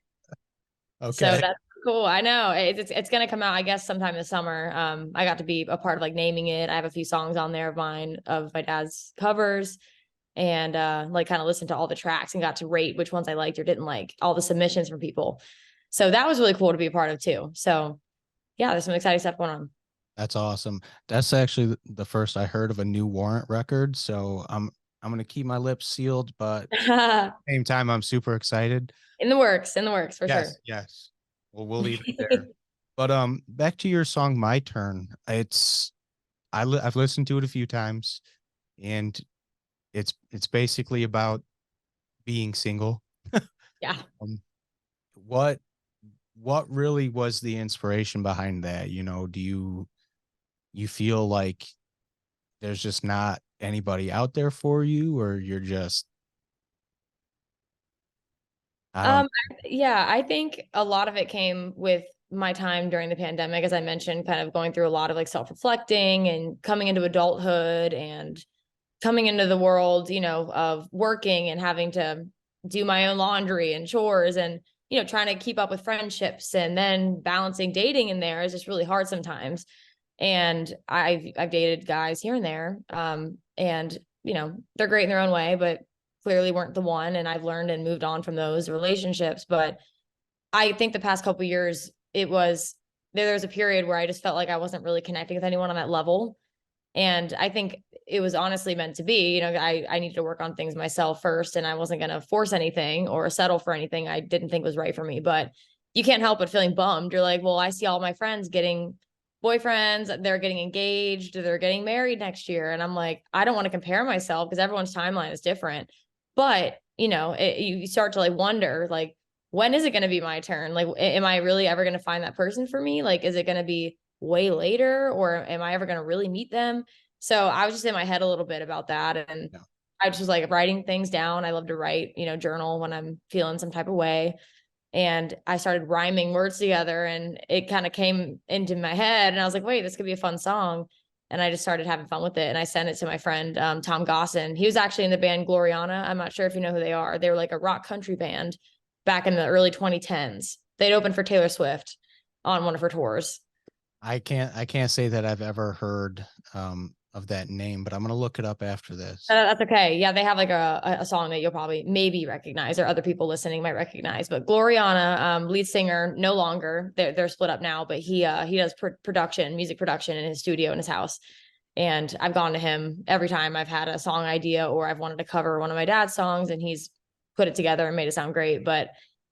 S2: So
S1: Okay.
S2: that's cool. I know it's going to come out, I guess, sometime this summer. I got to be a part of like naming it. I have a few songs on there of mine, of my dad's covers, and like kind of listened to all the tracks and got to rate which ones I liked or didn't like, all the submissions from people. So that was really cool to be a part of too. So yeah, there's some exciting stuff going on.
S1: That's awesome. That's actually the first I heard of a new Warrant record. So I'm gonna keep my lips sealed, but at the same time, I'm super excited.
S2: In the works for sure.
S1: Yes, yes. Well, we'll leave it there. But back to your song, My Turn. I've listened to it a few times, and it's basically about being single.
S2: Yeah.
S1: Um, what what really was the inspiration behind that? Do you feel like there's just not anybody out there for you, or you're just, I don't
S2: Um, yeah, I think a lot of it came with my time during the pandemic, as I mentioned, kind of going through a lot of like self-reflecting and coming into adulthood and coming into the world, of working and having to do my own laundry and chores and, trying to keep up with friendships and then balancing dating in there is just really hard sometimes. And I've dated guys here and there. And they're great in their own way, but clearly weren't the one. And I've learned and moved on from those relationships. But I think the past couple of years, there was a period where I just felt like I wasn't really connecting with anyone on that level. And I think it was honestly meant to be, I needed to work on things myself first, and I wasn't going to force anything or settle for anything I didn't think was right for me. But you can't help but feeling bummed. You're like, well, I see all my friends getting boyfriends, they're getting engaged, they're getting married next year. And I'm like, I don't want to compare myself because everyone's timeline is different. But, you start to like wonder, like, when is it going to be my turn? Like, am I really ever going to find that person for me? Like, is it going to be way later, or am I ever going to really meet them? So I was just in my head a little bit about that. And
S1: know.
S2: I just was like writing things down. I love to write, journal when I'm feeling some type of way. And I started rhyming words together, and it kind of came into my head, and I was like, wait, this could be a fun song. And I just started having fun with it. And I sent it to my friend, Tom Gosson. He was actually in the band Gloriana. I'm not sure if you know who they are. They were like a rock country band back in the early 2010s. They'd opened for Taylor Swift on one of her tours.
S1: I can't say that I've ever heard of that name, but I'm gonna look it up after this.
S2: That's okay. Yeah, they have like a song that you'll probably maybe recognize, or other people listening might recognize. But Gloriana, lead singer, no longer. They're split up now, but he does music production in his studio in his house. And I've gone to him every time I've had a song idea or I've wanted to cover one of my dad's songs, and he's put it together and made it sound great. But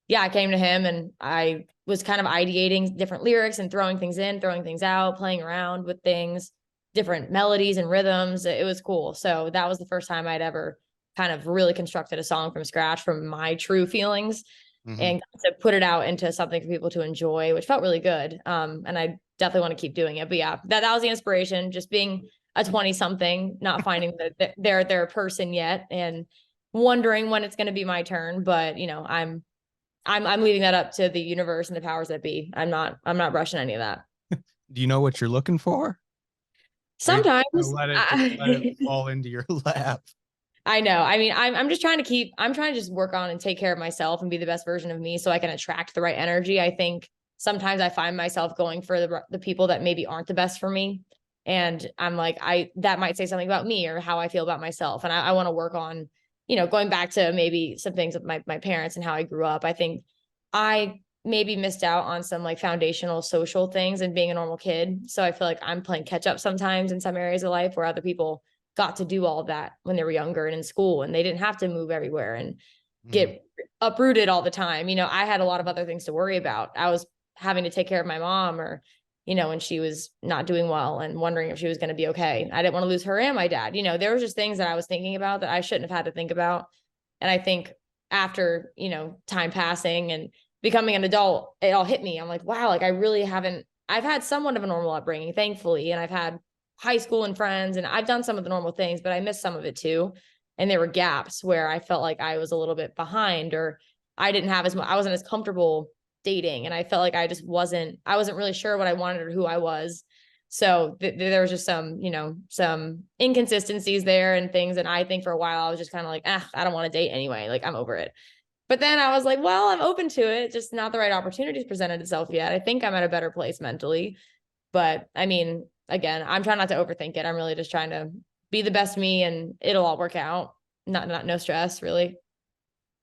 S2: yeah, I came to him and I was kind of ideating different lyrics and throwing things in, throwing things out, playing around with things, different melodies and rhythms. It was cool. So that was the first time I'd ever kind of really constructed a song from scratch from my true feelings, and to put it out into something for people to enjoy, which felt really good. And I definitely want to keep doing it. But yeah, that was the inspiration, just being a 20 something, not finding their person yet and wondering when it's going to be my turn. But I'm leaving that up to the universe and the powers that be. I'm not rushing any of that.
S1: Do you know what you're looking for?
S2: Sometimes
S1: Let it fall into your lap.
S2: I know. I mean, I'm just trying to just work on and take care of myself and be the best version of me so I can attract the right energy. I think sometimes I find myself going for the people that maybe aren't the best for me. And I'm like, that might say something about me or how I feel about myself. And I want to work on, going back to maybe some things with my parents and how I grew up. I think I maybe missed out on some like foundational social things and being a normal kid. So I feel like I'm playing catch up sometimes in some areas of life where other people got to do all of that when they were younger and in school, and they didn't have to move everywhere and get uprooted all the time. I had a lot of other things to worry about. I was having to take care of my mom, or, when she was not doing well and wondering if she was going to be okay. I didn't want to lose her and my dad. There was just things that I was thinking about that I shouldn't have had to think about. And I think after, time passing and becoming an adult, it all hit me. I'm like, wow, like I've had somewhat of a normal upbringing, thankfully. And I've had high school and friends, and I've done some of the normal things, but I missed some of it too. And there were gaps where I felt like I was a little bit behind, or I wasn't as comfortable dating. And I felt like I wasn't really sure what I wanted or who I was. So there was just some, you know, some inconsistencies there and things. And I think for a while I was just kind of like, I don't want to date anyway. Like I'm over it. But then I was like, well, I'm open to it. Just not the right opportunities presented itself yet. I think I'm at a better place mentally. But I mean, again, I'm trying not to overthink it. I'm really just trying to be the best me and it'll all work out. No stress really.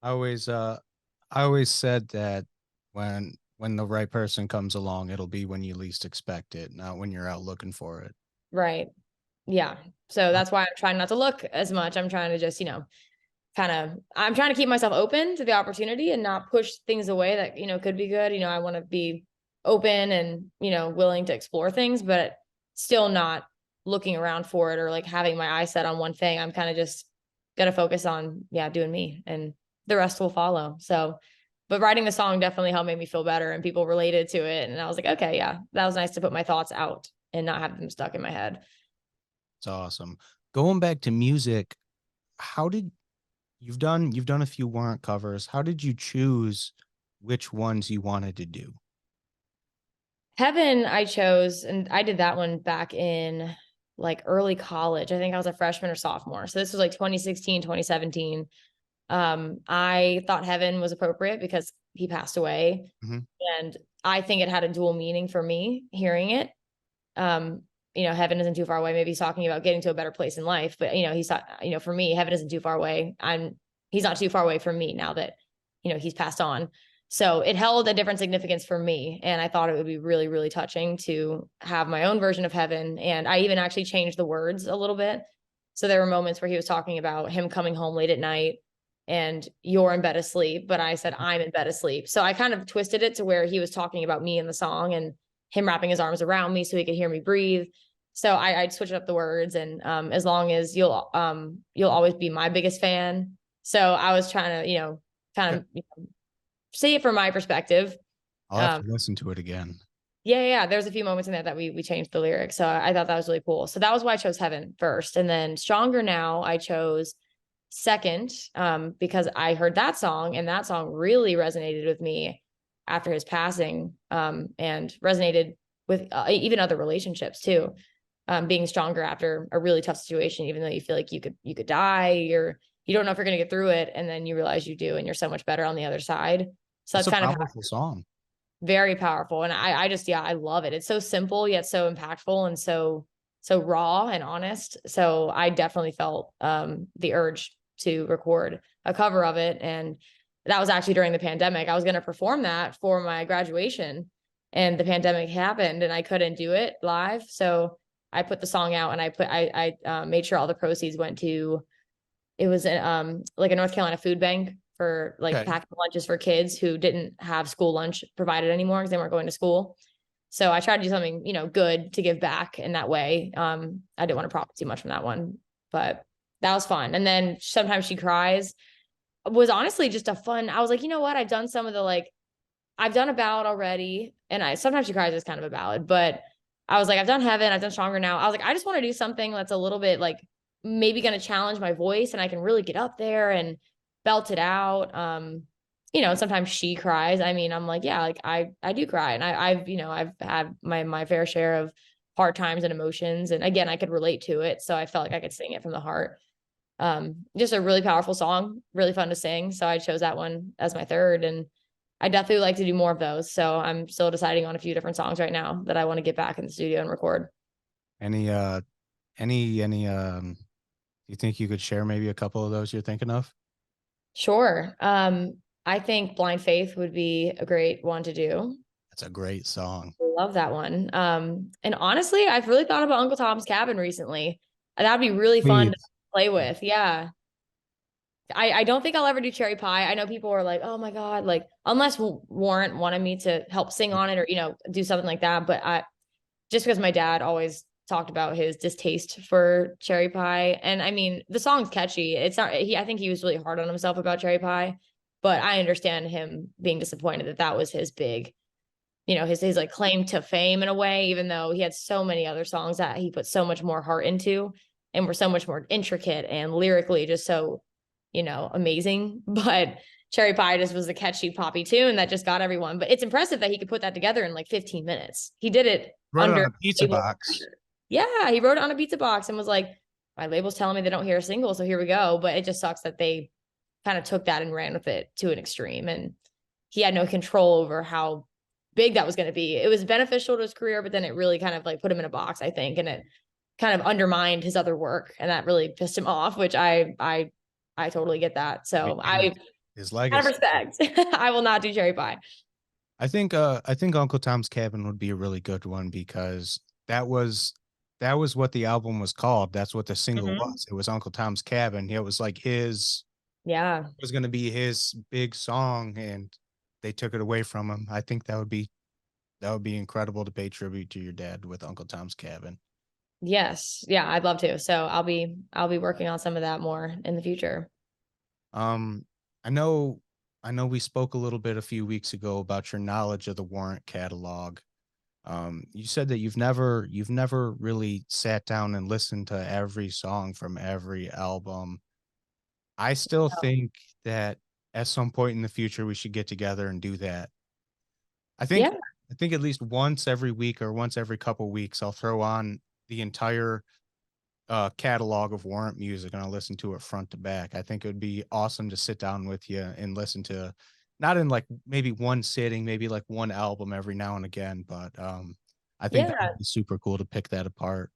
S1: I always said that when the right person comes along, it'll be when you least expect it, not when you're out looking for it.
S2: Right. Yeah. So that's why I'm trying not to look as much. I'm trying to just, you know, I'm trying to keep myself open to the opportunity and not push things away that, you know, could be good. You know, I want to be open and, you know, willing to explore things, but still not looking around for it or like having my eyes set on one thing. I'm kind of just going to focus on, yeah, doing me and the rest will follow. So, but writing the song definitely helped make me feel better and people related to it. And I was like, okay, yeah, that was nice to put my thoughts out and not have them stuck in my head.
S1: It's awesome. Going back to music, how did you've done a few Warrant covers. How did you choose which ones you wanted to do?
S2: Heaven, I chose, and I did that one back in like early college. I think I was a freshman or sophomore. So this was like 2016, 2017. I thought Heaven was appropriate because he passed away.
S1: Mm-hmm.
S2: And I think it had a dual meaning for me hearing it. Um, you know, Heaven isn't too far away. Maybe he's talking about getting to a better place in life, but you know, he's not, you know, for me, Heaven isn't too far away. He's not too far away from me now that, you know, he's passed on. So it held a different significance for me. And I thought it would be really, really touching to have my own version of Heaven. And I even actually changed the words a little bit. So there were moments where he was talking about him coming home late at night and you're in bed asleep, but I said, I'm in bed asleep. So I kind of twisted it to where he was talking about me in the song and him wrapping his arms around me so he could hear me breathe. So I'd switch up the words and as long as you'll always be my biggest fan. So I was trying to, you know, kind of you know, see it from my perspective.
S1: I'll have to listen to it again.
S2: Yeah. There's a few moments in there that we changed the lyrics. So I thought that was really cool. So that was why I chose Heaven first. And then Stronger Now I chose second because I heard that song and that song really resonated with me after his passing and resonated with even other relationships too. Being stronger after a really tough situation, even though you feel like you could die, you don't know if you're going to get through it. And then you realize you do, and you're so much better on the other side. So
S1: It's
S2: that's
S1: a
S2: kind of
S1: powerful song.
S2: very powerful. And I just, yeah, I love it. It's so simple, yet so impactful and so raw and honest. So I definitely felt the urge to record a cover of it. And that was actually during the pandemic. I was going to perform that for my graduation and the pandemic happened and I couldn't do it live. So I put the song out and I made sure all the proceeds went to, it was like a North Carolina food bank for like packing lunches for kids who didn't have school lunch provided anymore because they weren't going to school. So I tried to do something, you know, good to give back in that way. I didn't want to profit too much from that one, but that was fun. And then Sometimes She Cries was honestly just a fun, I was like, you know what? I've done some of the like, I've done a ballad already. And Sometimes She Cries is kind of a ballad, but I was like, I've done Heaven, I've done Stronger Now. I was like, I just want to do something that's a little bit like maybe going to challenge my voice and I can really get up there and belt it out. You know, sometimes She Cries. I mean, I'm like, yeah, like I do cry. And I've, you know, I've had my fair share of hard times and emotions. And again, I could relate to it. So I felt like I could sing it from the heart. Just a really powerful song, really fun to sing. So I chose that one as my third. And I definitely like to do more of those. So I'm still deciding on a few different songs right now that I want to get back in the studio and record.
S1: Any you think you could share maybe a couple of those you're thinking of?
S2: Sure. I think Blind Faith would be a great one to do.
S1: That's a great song.
S2: Love that one. And honestly, I've really thought about Uncle Tom's Cabin recently. That'd be really fun to play with. Yeah. I don't think I'll ever do Cherry Pie. I know people are like, oh my God, like unless Warrant wanted me to help sing on it or, you know, do something like that. But just because my dad always talked about his distaste for Cherry Pie. And I mean, the song's catchy. It's not, I think he was really hard on himself about Cherry Pie, but I understand him being disappointed that that was his big, you know, his like claim to fame in a way, even though he had so many other songs that he put so much more heart into and were so much more intricate and lyrically just so, you know, amazing. But Cherry Pie just was a catchy poppy tune that just got everyone. But it's impressive that he could put that together in like 15 minutes. He did it
S1: Wrote it on
S2: under
S1: a pizza
S2: label
S1: box.
S2: pressure. Yeah, he wrote it on a pizza box and was like, my label's telling me they don't hear a single, so here we go. But it just sucks that they kind of took that and ran with it to an extreme. And he had no control over how big that was going to be. It was beneficial to his career, but then it really kind of like put him in a box, I think, and it kind of undermined his other work, and that really pissed him off, which I totally get that. So I
S1: His
S2: out of
S1: legacy.
S2: respect, I will not do cherry pie.
S1: I think Uncle Tom's Cabin would be a really good one because that was what the album was called. That's what the single
S2: Mhm.
S1: was. It was Uncle Tom's Cabin. It was like his
S2: Yeah.
S1: was going to be his big song, and they took it away from him. I think that would be incredible to pay tribute to your dad with Uncle Tom's Cabin.
S2: Yes. Yeah, I'd love to. So I'll be working on some of that more in the future.
S1: Um, I know we spoke a little bit a few weeks ago about your knowledge of the Warrant catalog. You said that you've never really sat down and listened to every song from every album. I still think that at some point in the future we should get together and do that. I think
S2: Yeah.
S1: I think at least once every week or once every couple weeks I'll throw on the entire catalog of Warrant music and I'll listen to it front to back. I think it would be awesome to sit down with you and listen to not in like maybe one sitting, maybe like one album every now and again, but I think that
S2: Yeah.
S1: would be super cool to pick that apart.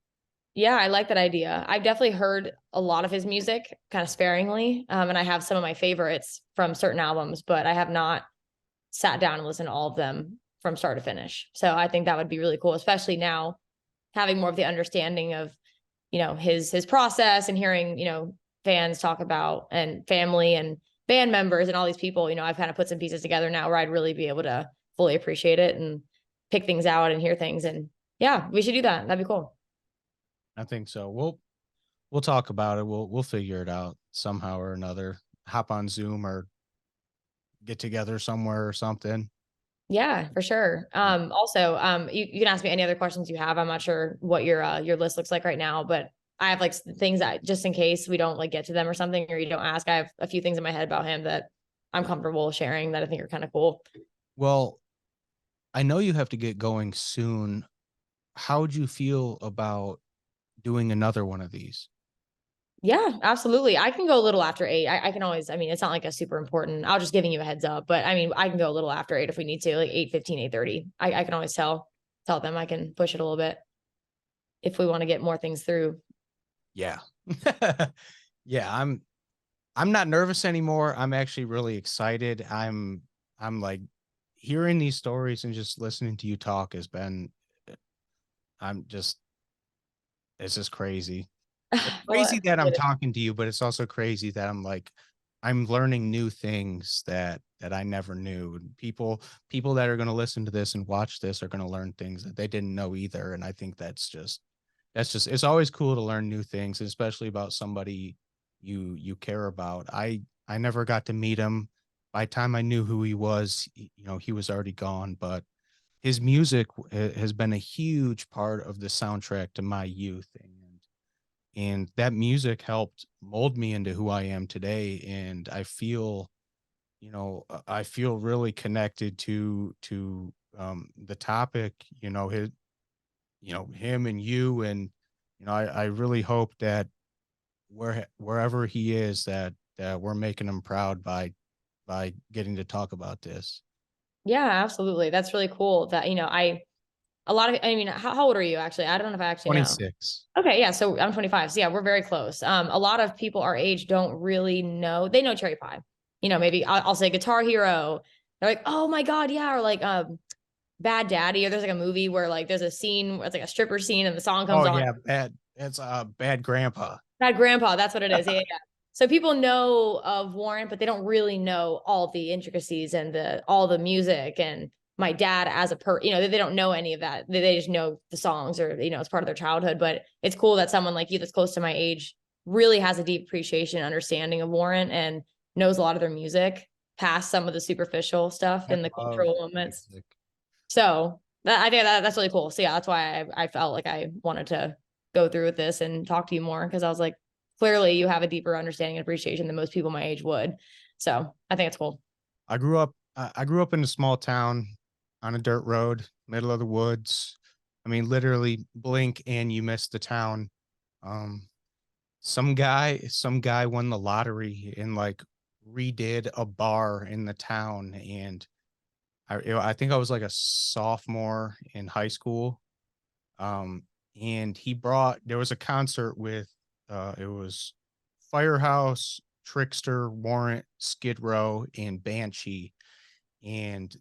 S2: Yeah, I like that idea. I've definitely heard a lot of his music kind of sparingly. And I have some of my favorites from certain albums, but I have not sat down and listened to all of them from start to finish. So I think that would be really cool, especially now having more of the understanding of, his process and hearing, fans talk about and family and band members and all these people, I've kind of put some pieces together now where I'd really be able to fully appreciate it and pick things out and hear things. And yeah, we should do that. That'd be cool.
S1: I think so. We'll talk about it. We'll figure it out somehow or another. Hop on Zoom or get together somewhere or something.
S2: Yeah, for sure. Also, you can ask me any other questions you have. I'm not sure what your list looks like right now, but I have like things that just in case we don't like get to them or something, or you don't ask, I have a few things in my head about him that I'm comfortable sharing that I think are kind of cool.
S1: Well, I know you have to get going soon. How would you feel about doing another one of these?
S2: Yeah, absolutely. I can go a little after 8. I can always, I mean, it's not like a super important. I'll just giving you a heads up, but I mean, I can go a little after 8 if we need to, like 8:15, 8:30. I can always tell them I can push it a little bit if we want to get more things through.
S1: Yeah. Yeah, I'm not nervous anymore. I'm actually really excited. I'm like hearing these stories and just listening to you talk has been I'm just it's just crazy. It's
S2: Well,
S1: crazy that I'm talking to you, but it's also crazy that I'm learning new things that I never knew. And people that are going to listen to this and watch this are going to learn things that they didn't know either. And I think that's just it's always cool to learn new things, especially about somebody you care about. I never got to meet him. By the time I knew who he was, he was already gone, but his music has been a huge part of the soundtrack to my youth, and that music helped mold me into who I am today. And I feel really connected to the topic, him and you. And, I really hope that wherever he is, that we're making him proud by getting to talk about this.
S2: Yeah, absolutely. That's really cool that, a lot of, I mean, how old are you actually? I don't know if I actually know.
S1: 26.
S2: Okay. Yeah. So I'm 25. So yeah, we're very close. A lot of people our age don't really know. They know Cherry Pie. Maybe I'll say Guitar Hero. They're like, oh my God. Yeah. Or like, Bad Daddy, or there's like a movie where like there's a scene where it's like a stripper scene and the song comes
S1: Oh
S2: on.
S1: yeah, it's bad grandpa.
S2: Bad Grandpa, that's what it is. Yeah, yeah. So people know of Warrant, but they don't really know all the intricacies and all the music and my dad as a they don't know any of that. They just know the songs or it's part of their childhood. But it's cool that someone like you that's close to my age really has a deep appreciation, understanding of Warrant and knows a lot of their music past some of the superficial stuff
S1: I
S2: and the
S1: love
S2: cultural moments.
S1: music.
S2: So I think that's really cool. So yeah, that's why I felt like I wanted to go through with this and talk to you more because I was like, clearly you have a deeper understanding and appreciation than most people my age would. So I think it's cool.
S1: I grew up in a small town on a dirt road, middle of the woods. I mean, literally blink and you miss the town. Um, some guy won the lottery and like redid a bar in the town. And I think I was like a sophomore in high school. Um, and there was a concert with, it was Firehouse, Trickster, Warrant, Skid Row, and Banshee. And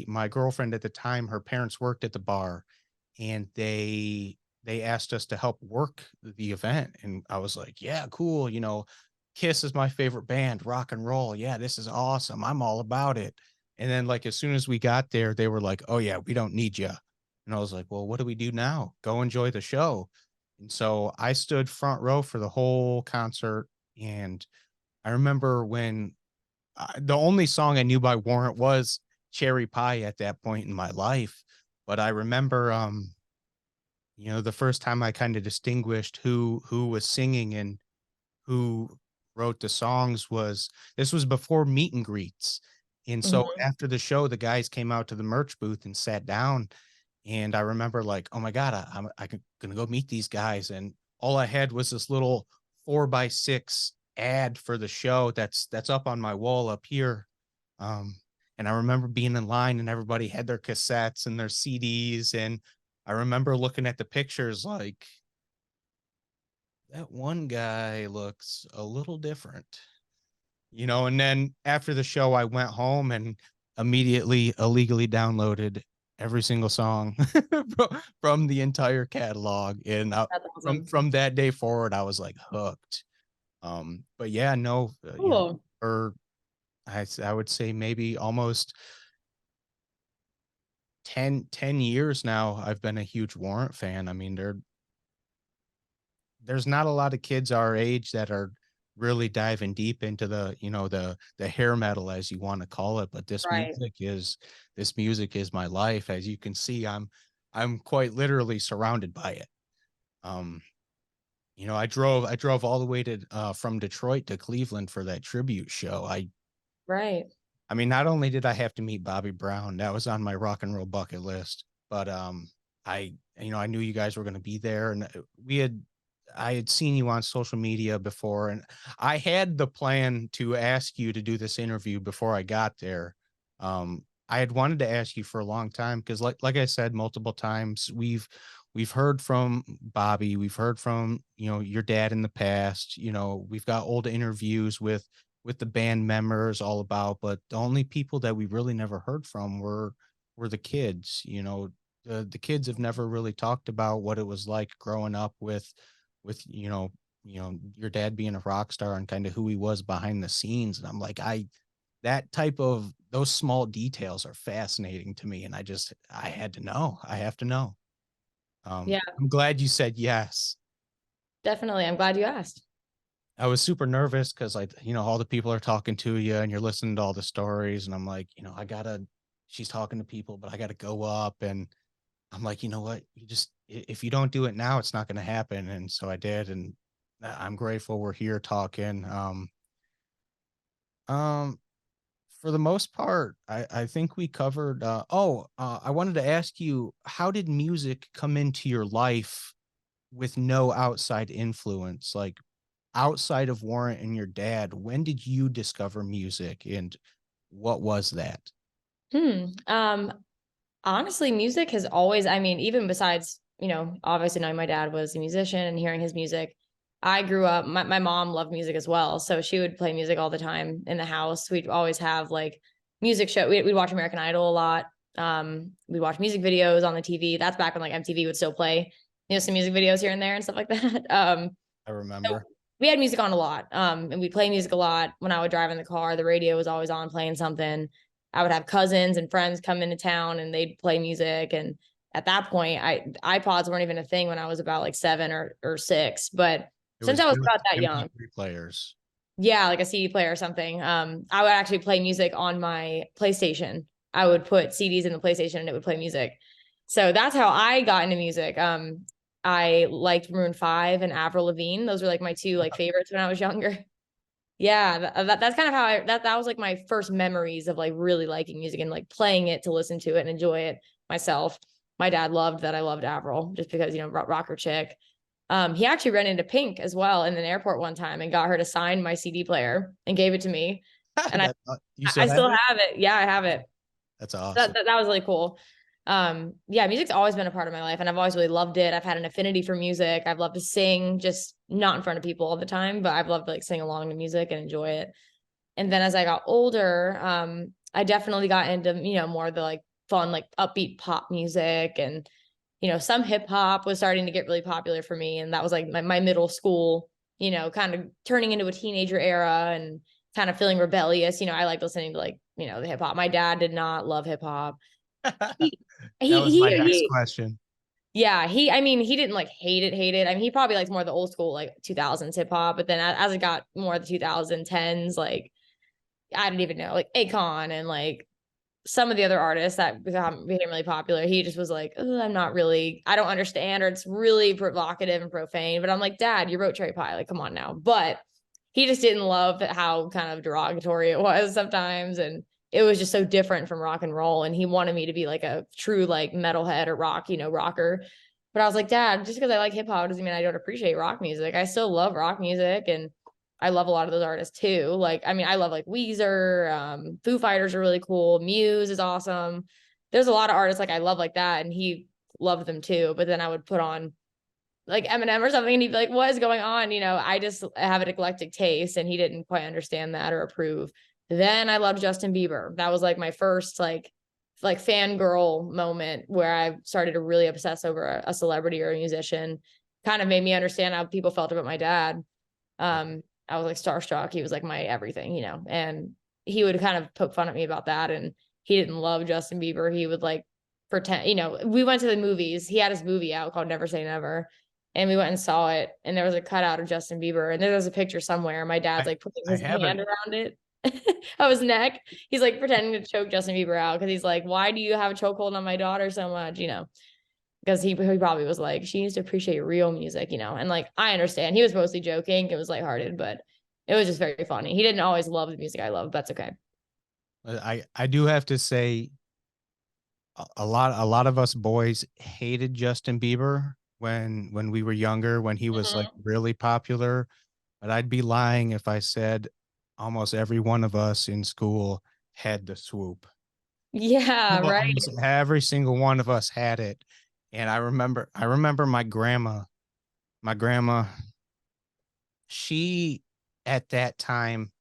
S1: my girlfriend at the time, her parents worked at the bar, and they asked us to help work the event. And I was like, yeah, cool. Kiss is my favorite band, rock and roll. Yeah, this is awesome. I'm all about it. And then like as soon as we got there, they were like, oh yeah, we don't need you. And I was like, well, what do we do now? Go enjoy the show. And so I stood front row for the whole concert. And I remember when the only song I knew by Warrant was Cherry Pie at that point in my life. But I remember, the first time I kind of distinguished who was singing and who wrote the songs was this was before meet and greets. And so
S2: Mhm.
S1: after the show, the guys came out to the merch booth and sat down. And I remember like, oh my God, I'm gonna go meet these guys. And all I had was this little 4x6 ad for the show that's up on my wall up here. Um, and I remember being in line and everybody had their cassettes and their CDs. And I remember looking at the pictures like, that one guy looks a little different, and then after the show, I went home and immediately illegally downloaded every single song from the entire catalog. And
S2: That's
S1: from
S2: awesome.
S1: from that day forward, I was like hooked. But yeah, no,
S2: Cool.
S1: or I would say maybe almost 10 years now, I've been a huge Warrant fan. I mean, there's not a lot of kids our age that are really diving deep into the hair metal, as you want to call it. But
S2: Right.
S1: this music is my life. As you can see, I'm quite literally surrounded by it. um I drove all the way to from Detroit to Cleveland for that tribute show.
S2: Right.
S1: I mean, not only did I have to meet Bobby Brown, that was on my rock and roll bucket list, but I knew you guys were going to be there, and I had seen you on social media before, and I had the plan to ask you to do this interview before I got there. I had wanted to ask you for a long time because, like I said multiple times, we've heard from Bobby, we've heard from your dad in the past. We've got old interviews with the band members all about, but the only people that we really never heard from were the kids. The kids have never really talked about what it was like growing up with your dad being a rock star and kind of who he was behind the scenes. And I'm like, that type of those small details are fascinating to me, and I had to know. I have to know.
S2: Yeah,
S1: I'm glad you said yes.
S2: definitely. I'm glad you asked.
S1: I was super nervous because all the people are talking to you and you're listening to all the stories. And I'm like, she's talking to people, but I gotta go up. And I'm like, you know what? If you don't do it now, it's not going to happen. And so I did. And I'm grateful we're here talking. Um, for the most part, I think we covered, I wanted to ask you, how did music come into your life with no outside influence? Like, outside of Warrant and your dad, when did you discover music and what was that?
S2: Hmm. Honestly, music has always, I mean, even besides, obviously knowing my dad was a musician and hearing his music, I grew up, my mom loved music as well. So she would play music all the time in the house. We'd always have like music show. We'd watch American Idol a lot. We'd watch music videos on the TV. That's back when like MTV would still play, some music videos here and there and stuff like that.
S1: I
S2: So
S1: remember.
S2: we had music on a lot. And we'd play music a lot. When I would drive in the car, the radio was always on playing something. I would have cousins and friends come into town and they'd play music. And at that point, iPods weren't even a thing when I was about like 7 or 6. But
S1: It
S2: since
S1: was
S2: I was
S1: just
S2: about that young,
S1: MP3 players.
S2: yeah, like a CD player or something. I would actually play music on my PlayStation. I would put CDs in the PlayStation and it would play music. So that's how I got into music. I liked Maroon 5 and Avril Lavigne. Those were like my two like favorites when I was younger. Yeah, that's kind of how that was like my first memories of like really liking music and like playing it to listen to it and enjoy it myself. my dad loved that I loved Avril just because, rocker chick. He actually ran into Pink as well in an airport one time and got her to sign my CD player and gave it to me. And
S1: You still
S2: I
S1: have
S2: still
S1: it?
S2: have it. Yeah, I have it.
S1: That's
S2: So
S1: awesome.
S2: that was really cool. Yeah, music's always been a part of my life and I've always really loved it. I've had an affinity for music. I've loved to sing, just not in front of people all the time, but I've loved to like sing along to music and enjoy it. And then as I got older, I definitely got into, more of the like fun, like upbeat pop music and, some hip hop was starting to get really popular for me. And that was like my middle school, kind of turning into a teenager era and kind of feeling rebellious. I like listening to like, the hip hop. My dad did not love hip hop. He,
S1: That was my next
S2: he,
S1: question.
S2: yeah, I mean, he didn't like hate it. I mean, he probably likes more of the old school, like 2000s hip hop. But then as it got more of the 2010s, like, I don't even know, like Akon and like some of the other artists that became really popular. He just was like, I don't understand, or it's really provocative and profane. But I'm like, Dad, you wrote Cherry Pie. Like, come on now. But he just didn't love how kind of derogatory it was sometimes. And it was just so different from rock and roll. And he wanted me to be like a true like metalhead or rock, rocker. But I was like, Dad, just because I like hip hop doesn't mean I don't appreciate rock music. I still love rock music and I love a lot of those artists too. Like, I mean, I love like Weezer, Foo Fighters are really cool. Muse is awesome. There's a lot of artists like I love like that, and he loved them too. But then I would put on like Eminem or something, and he'd be like, "What is going on?" I just have an eclectic taste, and he didn't quite understand that or approve. Then I loved Justin Bieber. That was like my first like fangirl moment where I started to really obsess over a celebrity or a musician. Kind of made me understand how people felt about my dad. I was like starstruck. He was like my everything, and he would kind of poke fun at me about that. And he didn't love Justin Bieber. He would like pretend, we went to the movies. He had his movie out called Never Say Never. And we went and saw it. And there was a cutout of Justin Bieber. And there was a picture somewhere. My dad's
S1: I
S2: like putting
S1: I
S2: his
S1: haven't.
S2: hand around it of his neck. He's like pretending to choke Justin Bieber out because he's like, why do you have a chokehold on my daughter so much? Because he probably was like, she needs to appreciate real music, and like I understand he was mostly joking, it was lighthearted, but it was just very funny. He didn't always love the music I love. That's okay.
S1: I do have to say a lot of us boys hated Justin Bieber when we were younger, when he was like
S2: Mhm.
S1: really popular. But I'd be lying if I said almost every one of us in school had the swoop.
S2: Yeah, right.
S1: Almost every single one of us had it. And I remember my grandma, she at that time,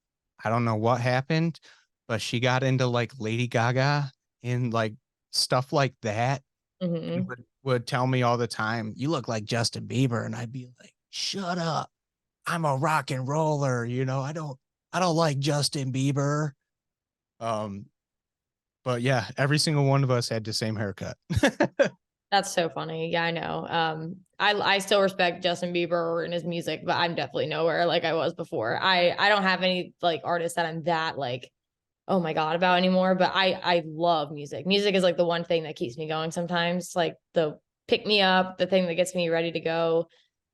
S1: I don't know what happened, but she got into like Lady Gaga and like stuff like that. She
S2: Hmm.
S1: would tell me all the time, "You look like Justin Bieber," and I'd be like, "Shut up! I'm a rock and roller. I don't like Justin Bieber." Um, but yeah, every single one of us had the same haircut.
S2: That's so funny. Yeah, I know. I still respect Justin Bieber and his music, but I'm definitely nowhere like I was before. I don't have any like artists that I'm that like, oh my God, about anymore. But I love music. Music is like the one thing that keeps me going sometimes, like the pick me up, the thing that gets me ready to go.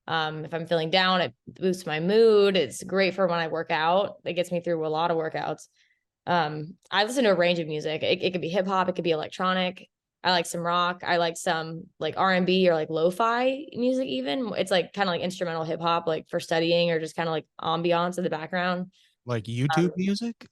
S2: If I'm feeling down, it boosts my mood. It's great for when I work out. It gets me through a lot of workouts. I listen to a range of music. It could be hip hop, it could be electronic. I like some rock. I like some like R&B or like lo-fi music even. It's like kind of like instrumental hip hop, like for studying or just kind of like ambiance in the background.
S1: Like
S2: Um,
S1: YouTube music.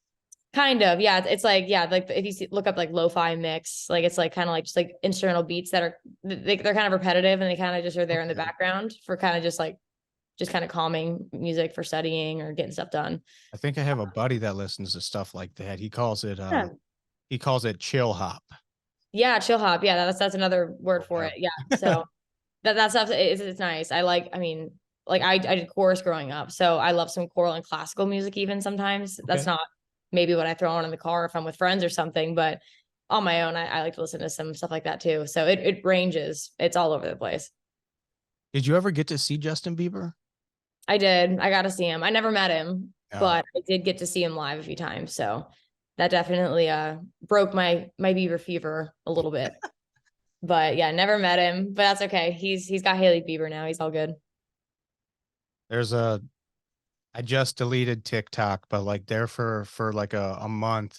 S2: Kind of, yeah. It's like, yeah, like if you look up like lo-fi mix, like it's like kind of like just like instrumental beats that are they're kind of repetitive and they kind of just are there in the
S1: Okay.
S2: background for kind of just kind of calming music for studying or getting stuff done.
S1: I think I have a buddy that listens to stuff like that. He calls it
S2: Yeah.
S1: chill hop.
S2: Yeah, chill hop. Yeah, that's another word
S1: Oh,
S2: for it.
S1: wow.
S2: Yeah. So that stuff it's nice. I mean, like I did chorus growing up, so I love some choral and classical music even sometimes. That's
S1: Okay.
S2: not maybe what I throw on in the car if I'm with friends or something, but on my own, I like to listen to some stuff like that too. So it ranges. It's all over the place.
S1: Did you ever get to see Justin Bieber?
S2: I did. I got to see him. I never met him,
S1: Oh,
S2: but I did get to see him live a few times. So that definitely broke my Bieber fever a little bit. But yeah, never met him, but that's okay. He's got Haley Bieber now. He's all good.
S1: there's a I just deleted TikTok, but like there for like a month,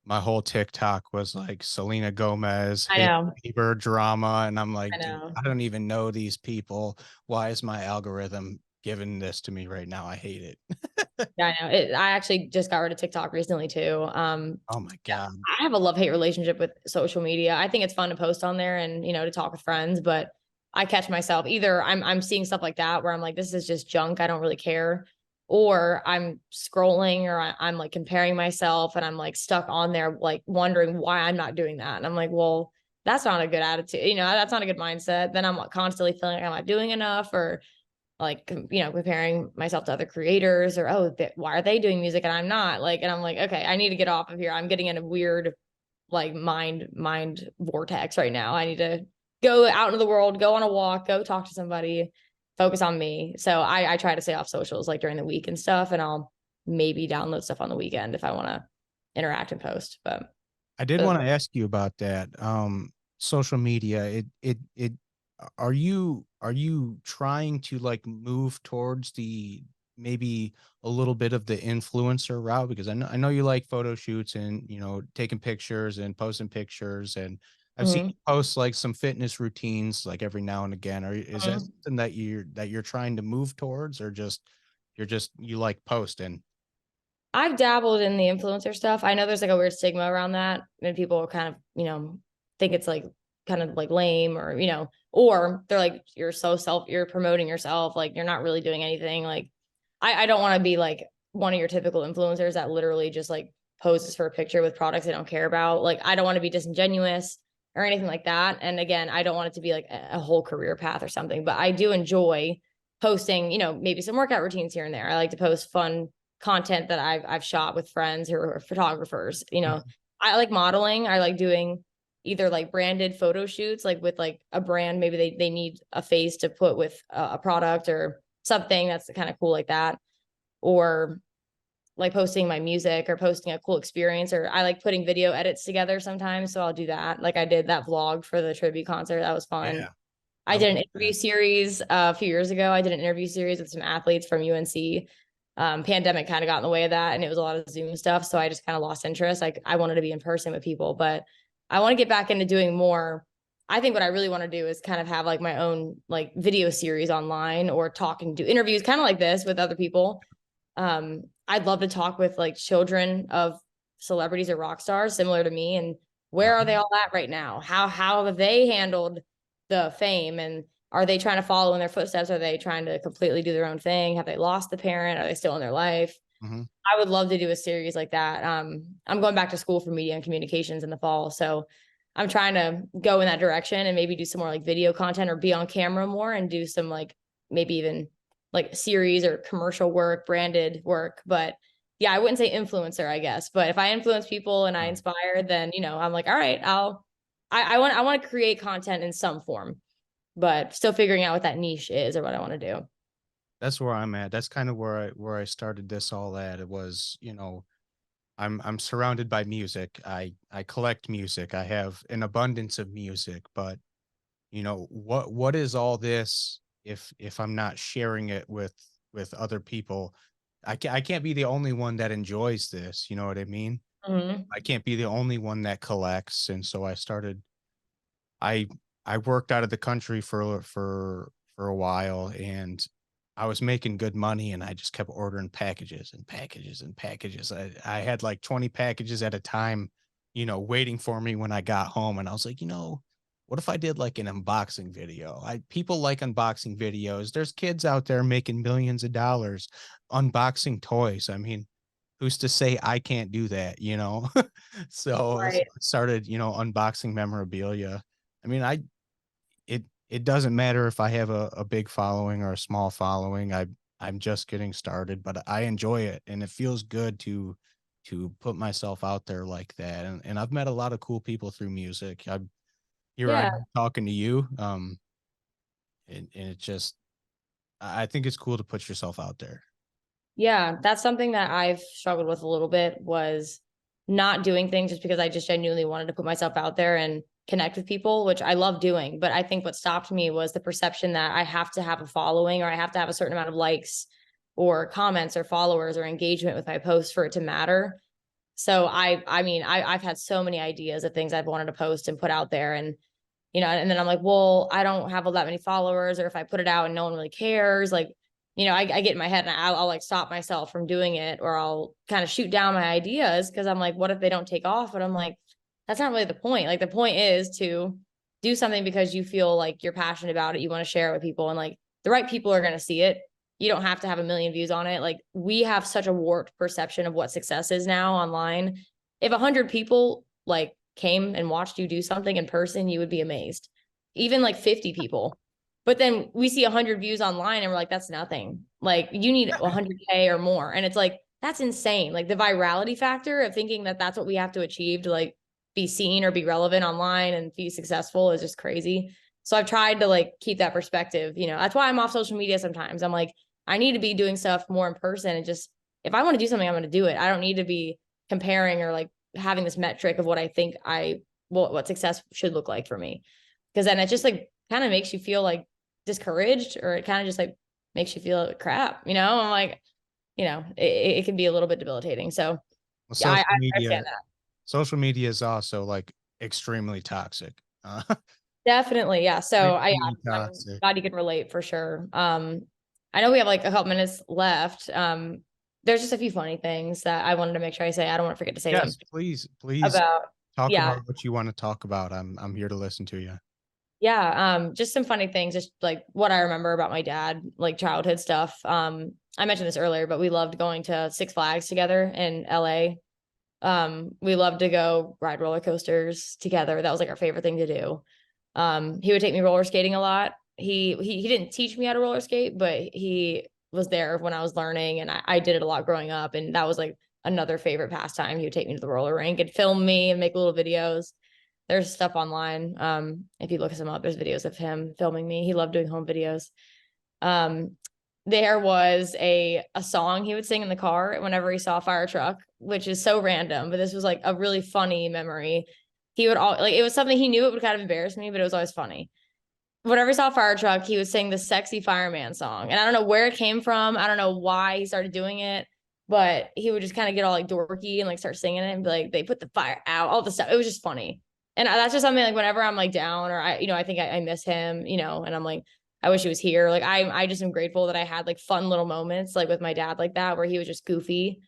S1: my whole TikTok was like Selena Gomez,
S2: I
S1: Haley
S2: know.
S1: Bieber drama, and I'm
S2: I
S1: like, dude,
S2: know.
S1: I don't even know these people. Why is my algorithm giving this to me right now? I hate it.
S2: Yeah, I know. I actually just got rid of TikTok recently too.
S1: Oh my
S2: Yeah,
S1: God.
S2: I have a love-hate relationship with social media. I think it's fun to post on there and, to talk with friends, but I catch myself either I'm seeing stuff like that where I'm like, this is just junk. I don't really care. Or I'm scrolling or I'm like comparing myself and I'm like stuck on there, like wondering why I'm not doing that. And I'm like, well, that's not a good attitude. That's not a good mindset. Then I'm constantly feeling like I'm not doing enough or like comparing myself to other creators or why are they doing music and I'm not like and I'm like okay I need to get off of here. I'm getting in a weird like mind vortex right now. I need to go out into the world, go on a walk, go talk to somebody, focus on me. So I try to stay off socials like during the week and stuff, and I'll maybe download stuff on the weekend if I want to interact and post. But
S1: I did
S2: the
S1: want to ask you about that. Social media, are you trying to like move towards the maybe a little bit of the influencer route? Because I know you like photo shoots and taking pictures and posting pictures, and I've seen
S2: Mhm,
S1: you post like some fitness routines like every now and again. Is that
S2: mhm.
S1: something that you're trying to move towards, or just you like posting?
S2: I've dabbled in the influencer stuff. I know there's like a weird stigma around that, and people kind of, think it's like kind of like lame or they're like, you're promoting yourself, like you're not really doing anything. Like, I don't want to be like one of your typical influencers that literally just like poses for a picture with products they don't care about. Like, I don't want to be disingenuous or anything like that. And again, I don't want it to be like a whole career path or something, but I do enjoy posting, maybe some workout routines here and there. I like to post fun content that I've shot with friends who are photographers. I like modeling. I like doing either like branded photo shoots, like with like a brand. Maybe they need a face to put with a product or something that's kind of cool like that. Or like posting my music or posting a cool experience. Or I like putting video edits together sometimes. So I'll do that. Like I did that vlog for the tribute concert. That was fun.
S1: Yeah,
S2: I
S1: I
S2: did an
S1: love
S2: interview
S1: that.
S2: series a few years ago. I did an interview series with some athletes from UNC. Pandemic kind of got in the way of that, and it was a lot of Zoom stuff. So I just kind of lost interest. Like I wanted to be in person with people, but I want to get back into doing more. I think what I really want to do is kind of have like my own like video series online or talk and do interviews, kind of like this with other people. I'd love to talk with like children of celebrities or rock stars similar to me, and where are they all at right now? How have they handled the fame, and are they trying to follow in their footsteps? Are they trying to completely do their own thing? Have they lost the parent? Are they still in their life?
S1: Mhm.
S2: I would love to do a series like that. I'm going back to school for media and communications in the fall, so I'm trying to go in that direction and maybe do some more like video content or be on camera more and do some like maybe even like series or commercial work, branded work. But yeah, I wouldn't say influencer, I guess. But if I influence people and I
S1: Right.
S2: inspire, then I'm like, all right, I want to create content in some form, but still figuring out what that niche is or what I want to do.
S1: That's where I'm at. That's kind of where I started this all at. It was, I'm surrounded by music. I collect music. I have an abundance of music, but what is all this if I'm not sharing it with other people? I can't be the only one that enjoys this, you know what I mean?
S2: Mm-hmm.
S1: I can't be the only one that collects, and so I I worked out of the country for a while, and I was making good money, and I just kept ordering packages and packages and packages. I had like 20 packages at a time, waiting for me when I got home, and I was like, what if I did like an unboxing video? I People like unboxing videos. There's kids out there making millions of dollars unboxing toys. I mean, who's to say I can't do that? So
S2: Right.
S1: I started, unboxing memorabilia. I mean, it doesn't matter if I have a big following or a small following. I'm just getting started, but I enjoy it, and it feels good to put myself out there like that. And I've met a lot of cool people through music. Here I
S2: Yeah.
S1: am talking to you. And it just I think it's cool to put yourself out there.
S2: Yeah, that's something that I've struggled with a little bit was not doing things just because I just genuinely wanted to put myself out there and connect with people, which I love doing. But I think what stopped me was the perception that I have to have a following or I have to have a certain amount of likes or comments or followers or engagement with my posts for it to matter. So I mean, I've had so many ideas of things I've wanted to post and put out there. And, and then I'm like, well, I don't have all that many followers, or if I put it out and no one really cares, like, I get in my head and I'll like stop myself from doing it, or I'll kind of shoot down my ideas. Cause I'm like, what if they don't take off? But I'm like, that's not really the point. Like the point is to do something because you feel like you're passionate about it. You want to share it with people, and like the right people are going to see it. You don't have to have a million views on it. Like we have such a warped perception of what success is now online. If 100 people like came and watched you do something in person, you would be amazed. Even like 50 people. But then we see 100 views online and we're like, that's nothing. Like you need 100K or more. And it's like, that's insane. Like the virality factor of thinking that that's what we have to achieve to like be seen or be relevant online and be successful is just crazy. So I've tried to like keep that perspective. That's why I'm off social media sometimes. I'm like, I need to be doing stuff more in person, and just, if I want to do something, I'm going to do it. I don't need to be comparing or like having this metric of what I think what success should look like for me. Cause then it just like kind of makes you feel like discouraged, or it kind of just like makes you feel like crap, I'm like, it can be a little bit debilitating. So
S1: Well,
S2: yeah, I understand that.
S1: social media is also like extremely toxic.
S2: Definitely. Yeah. So
S1: Extremely
S2: I'm
S1: toxic.
S2: glad you can relate for sure. I know we have like a couple minutes left. There's just a few funny things that I wanted to make sure I say. I don't want to forget to say them
S1: Yes, please
S2: about,
S1: talk
S2: yeah.
S1: about what you want to talk about. I'm here to listen to you.
S2: Yeah. Just some funny things, just like what I remember about my dad, like childhood stuff. I mentioned this earlier, but we loved going to Six Flags together in LA. We loved to go ride roller coasters together. That was like our favorite thing to do. He would take me roller skating a lot. He didn't teach me how to roller skate, but he was there when I was learning, and I did it a lot growing up. And that was like another favorite pastime. He would take me to the roller rink and film me and make little videos. There's stuff online. If you look some up, there's videos of him filming me. He loved doing home videos. Um, there was a song he would sing in the car whenever he saw a fire truck, which is so random, but this was like a really funny memory. He would all like, it was something he knew it would kind of embarrass me, but it was always funny. Whenever he saw a fire truck, he would sing the sexy fireman song. And I don't know where it came from. I don't know why he started doing it, but he would just kind of get all like dorky and like start singing it and be like, they put the fire out, all the stuff. It was just funny. And that's just something like whenever I'm like down, or I think I miss him, and I'm like, I wish he was here. Like I just am grateful that I had like fun little moments like with my dad like that, where he was just goofy.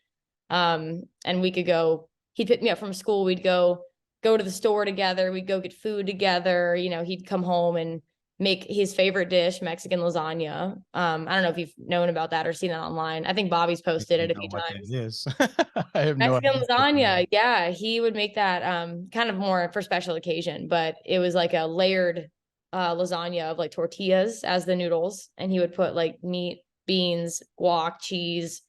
S2: And we could go, he'd pick me up from school. We'd go to the store together. We'd go get food together. He'd come home and make his favorite dish, Mexican lasagna. I don't know if you've known about that or seen that online. I think Bobby's
S1: I
S2: posted it
S1: don't
S2: a
S1: know
S2: few
S1: what that
S2: times.
S1: is. I have no
S2: Mexican
S1: idea what that is.
S2: lasagna. Yeah, he would make that kind of more for special occasion, but it was like a layered lasagna of like tortillas as the noodles, and he would put like meat, beans, guac, cheese,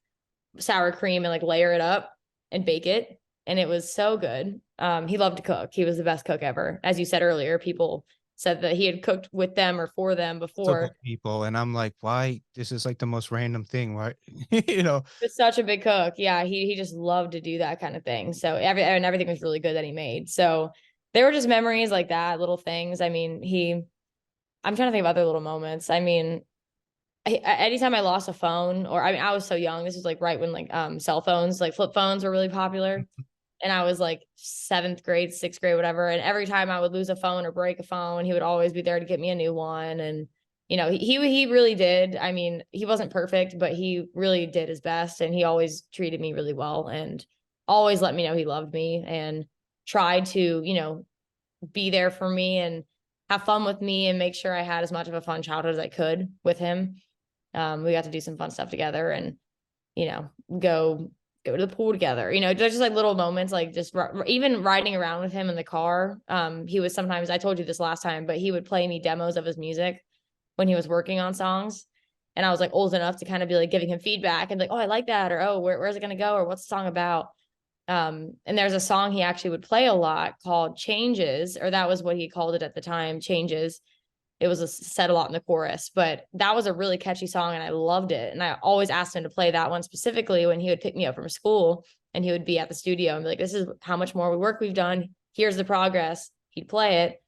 S2: sour cream, and like layer it up and bake it. And it was so good. He loved to cook. He was the best cook ever. As you said earlier, people said that he had cooked with them or for them
S1: Multiple
S2: before.
S1: people, and I'm like, why? This is like the most random thing. Why?
S2: He such a big cook. Yeah, he just loved to do that kind of thing. So everything was really good that he made. So there were just memories like that, little things. I mean, I'm trying to think of other little moments. I mean, anytime I lost a phone, or I mean, I was so young. This was like right when like cell phones, like flip phones, were really popular. And I was like seventh grade, sixth grade, whatever. And every time I would lose a phone or break a phone, he would always be there to get me a new one. And he really did. I mean, he wasn't perfect, but he really did his best, and he always treated me really well, and always let me know he loved me, and tried to be there for me and have fun with me and make sure I had as much of a fun childhood as I could with him. We got to do some fun stuff together, and go to the pool together. There's just like little moments, like just even riding around with him in the car. He was sometimes, I told you this last time, but he would play me demos of his music when he was working on songs. And I was like old enough to kind of be like giving him feedback and like, oh, I like that. Or, oh, where's it going to go? Or what's the song about? And there's a song he actually would play a lot called Changes, or that was what he called it at the time, Changes. It was said a lot in the chorus, but that was a really catchy song and I loved it. And I always asked him to play that one specifically when he would pick me up from school, and he would be at the studio and be like, this is how much more work we've done. Here's the progress. He'd play it.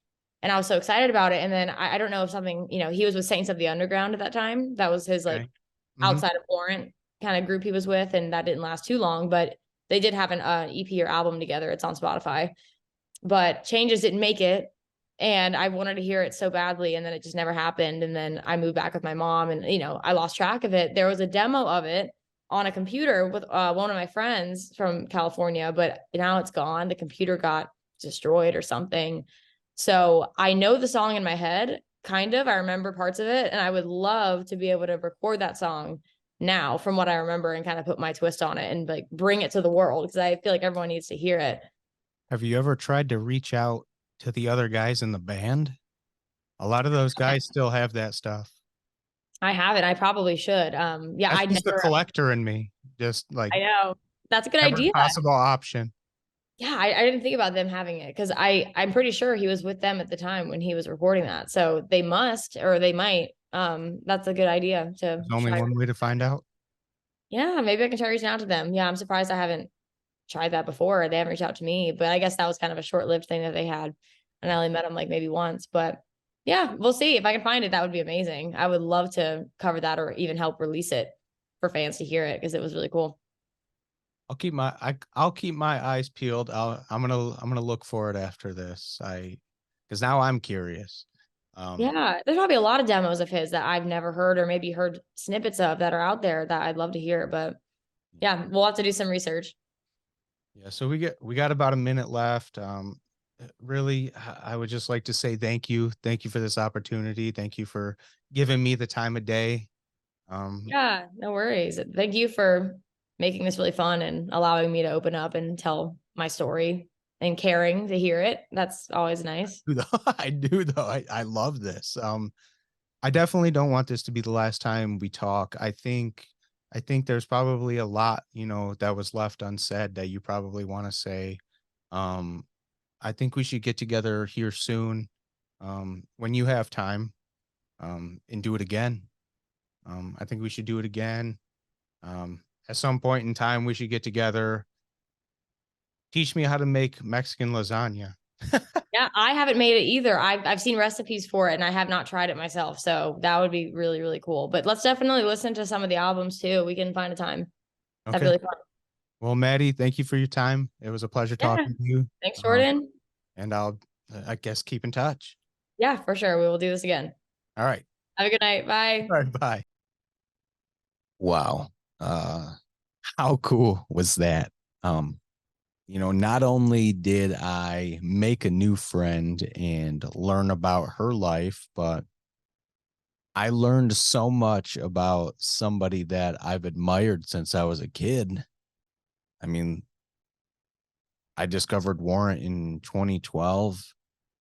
S2: And I was so excited about it. And then I don't know if something, he was with Saints of the Underground at that time. That was his like
S1: Okay.
S2: outside of Warrant kind of group he was with. And that didn't last too long, but they did have an EP or album together. It's on Spotify, but Changes didn't make it. And I wanted to hear it so badly. And then it just never happened. And then I moved back with my mom and, I lost track of it. There was a demo of it on a computer with one of my friends from California, but now it's gone. The computer got destroyed or something. So I know the song in my head, kind of. I remember parts of it, and I would love to be able to record that song now from what I remember and kind of put my twist on it and like bring it to the world, because I feel like everyone needs to hear it.
S1: Have you ever tried to reach out to the other guys in the band? A lot of those guys still have that stuff.
S2: I haven't. I probably should. Yeah,
S1: That's
S2: I
S1: just the
S2: never.
S1: collector in me. Just like
S2: I know that's a good
S1: every
S2: idea.
S1: possible option.
S2: Yeah, I didn't think about them having it because I'm pretty sure he was with them at the time when he was recording that. So they must or they might. That's a good idea to
S1: There's only
S2: try.
S1: one way to find out.
S2: Yeah, maybe I can try reaching out to them. Yeah, I'm surprised I haven't tried that before. They haven't reached out to me, but I guess that was kind of a short-lived thing that they had. And I only met them like maybe once. But yeah, we'll see. If I can find it, that would be amazing. I would love to cover that or even help release it for fans to hear it because it was really cool.
S1: I'll keep my eyes peeled. I'm gonna look for it after this. Because now I'm curious.
S2: Yeah, there's probably a lot of demos of his that I've never heard or maybe heard snippets of that are out there that I'd love to hear. But yeah, we'll have to do some research.
S1: Yeah, so we got about a minute left. Really, I would just like to say thank you. Thank you for this opportunity. Thank you for giving me the time of day.
S2: Yeah, no worries. Thank you for making this really fun and allowing me to open up and tell my story and caring to hear it. That's always nice.
S1: I do though. I love this. I definitely don't want this to be the last time we talk. I think there's probably a lot, that was left unsaid that you probably want to say. Um, I think we should get together here soon, when you have time, and do it again. I think we should do it again. At some point in time, we should get together. Teach me how to make Mexican lasagna.
S2: Yeah, I haven't made it either. I've seen recipes for it and I have not tried it myself. So that would be really, really cool. But let's definitely listen to some of the albums too. We can find a time. That'd be
S1: Okay.
S2: really fun.
S1: Well, Maddie, thank you for your time. It was a pleasure
S2: Yeah.
S1: talking to you.
S2: Thanks, Jordan.
S1: And I'll, I guess, keep in touch.
S2: Yeah, for sure. We will do this again.
S1: All right.
S2: Have a good night. Bye.
S1: All right. Bye. Wow. Uh, how cool was that? Not only did I make a new friend and learn about her life, but I learned so much about somebody that I've admired since I was a kid. I mean, I discovered Warrant in 2012.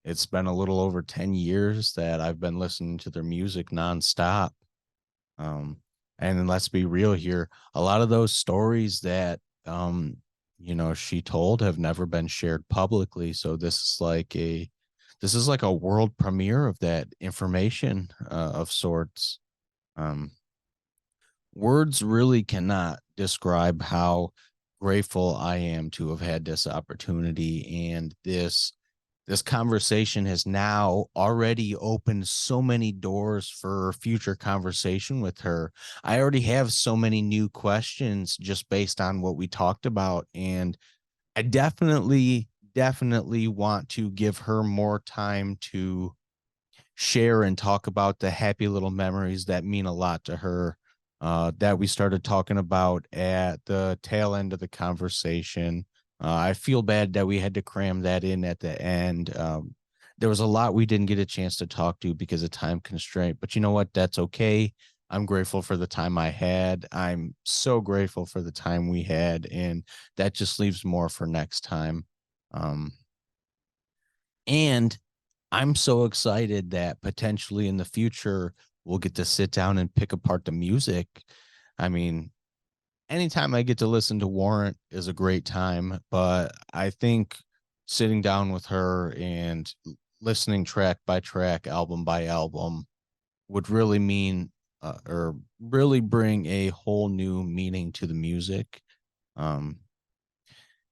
S1: It's been a little over 10 years that I've been listening to their music nonstop. Um, and then let's be real here. A lot of those stories that, she told have never been shared publicly. So this is like a world premiere of that information, of sorts. Um, Words really cannot describe how grateful I am to have had this opportunity, and this conversation has now already opened so many doors for future conversation with her. I already have so many new questions just based on what we talked about, and I definitely want to give her more time to share and talk about the happy little memories that mean a lot to her, that we started talking about at the tail end of the conversation. I feel bad that we had to cram that in at the end. There was a lot we didn't get a chance to talk to because of time constraint, but you know what? That's okay. I'm grateful for the time I had. I'm so grateful for the time we had, and that just leaves more for next time. Um, and I'm so excited that potentially in the future we'll get to sit down and pick apart the music. I mean, anytime I get to listen to Warrant is a great time, but I think sitting down with her and listening track by track, album by album would really mean, or really bring a whole new meaning to the music. Um,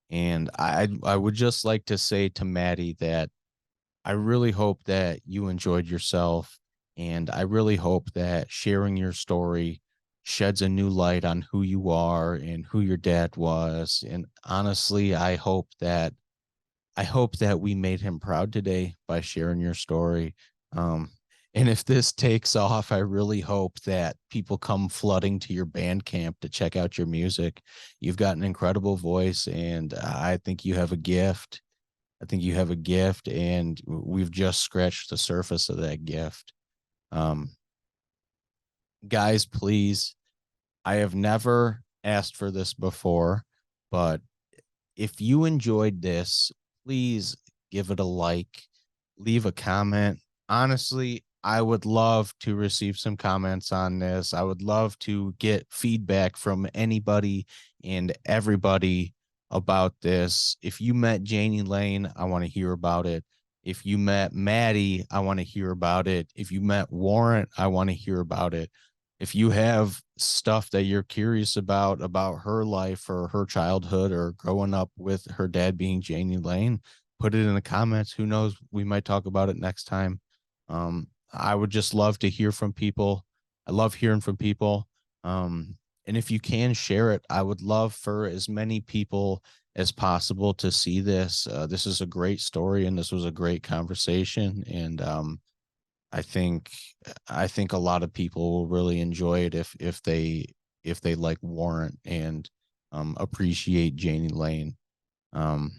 S1: and I would just like to say to Maddie that I really hope that you enjoyed yourself. And I really hope that sharing your story sheds a new light on who you are and who your dad was. And honestly, I hope that we made him proud today by sharing your story. Um, and if this takes off, I really hope that people come flooding to your band camp to check out your music. You've got an incredible voice, and I think you have a gift. I think you have a gift, and we've just scratched the surface of that gift. Um, Guys, please, I have never asked for this before, but if you enjoyed this, please give it a like, leave a comment. Honestly, I would love to receive some comments on this. I would love to get feedback from anybody and everybody about this. If you met Jani Lane, I want to hear about it. If you met Maddi, I want to hear about it. If you met Warrant, I want to hear about it. If you have stuff that you're curious about her life or her childhood or growing up with her dad being Jani Lane, put it in the comments. Who knows? We might talk about it next time. I would just love to hear from people. I love hearing from people. And if you can share it, I would love for as many people as possible to see this. This is a great story, and this was a great conversation. And I think I think a lot of people will really enjoy it if they like Warrant and appreciate Jani Lane. Um,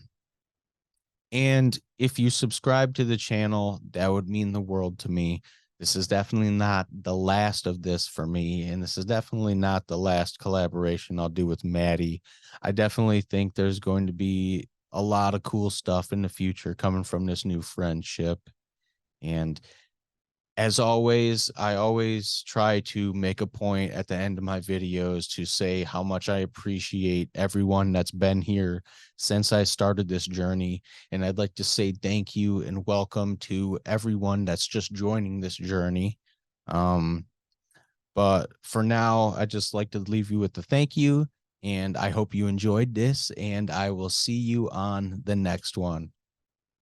S1: and if you subscribe to the channel, that would mean the world to me. This is definitely not the last of this for me, and this is definitely not the last collaboration I'll do with Maddi. I definitely think there's going to be a lot of cool stuff in the future coming from this new friendship. And as always, I always try to make a point at the end of my videos to say how much I appreciate everyone that's been here since I started this journey. And I'd like to say thank you and welcome to everyone that's just joining this journey. Um, but for now, I just like to leave you with the thank you. And I hope you enjoyed this, and I will see you on the next one.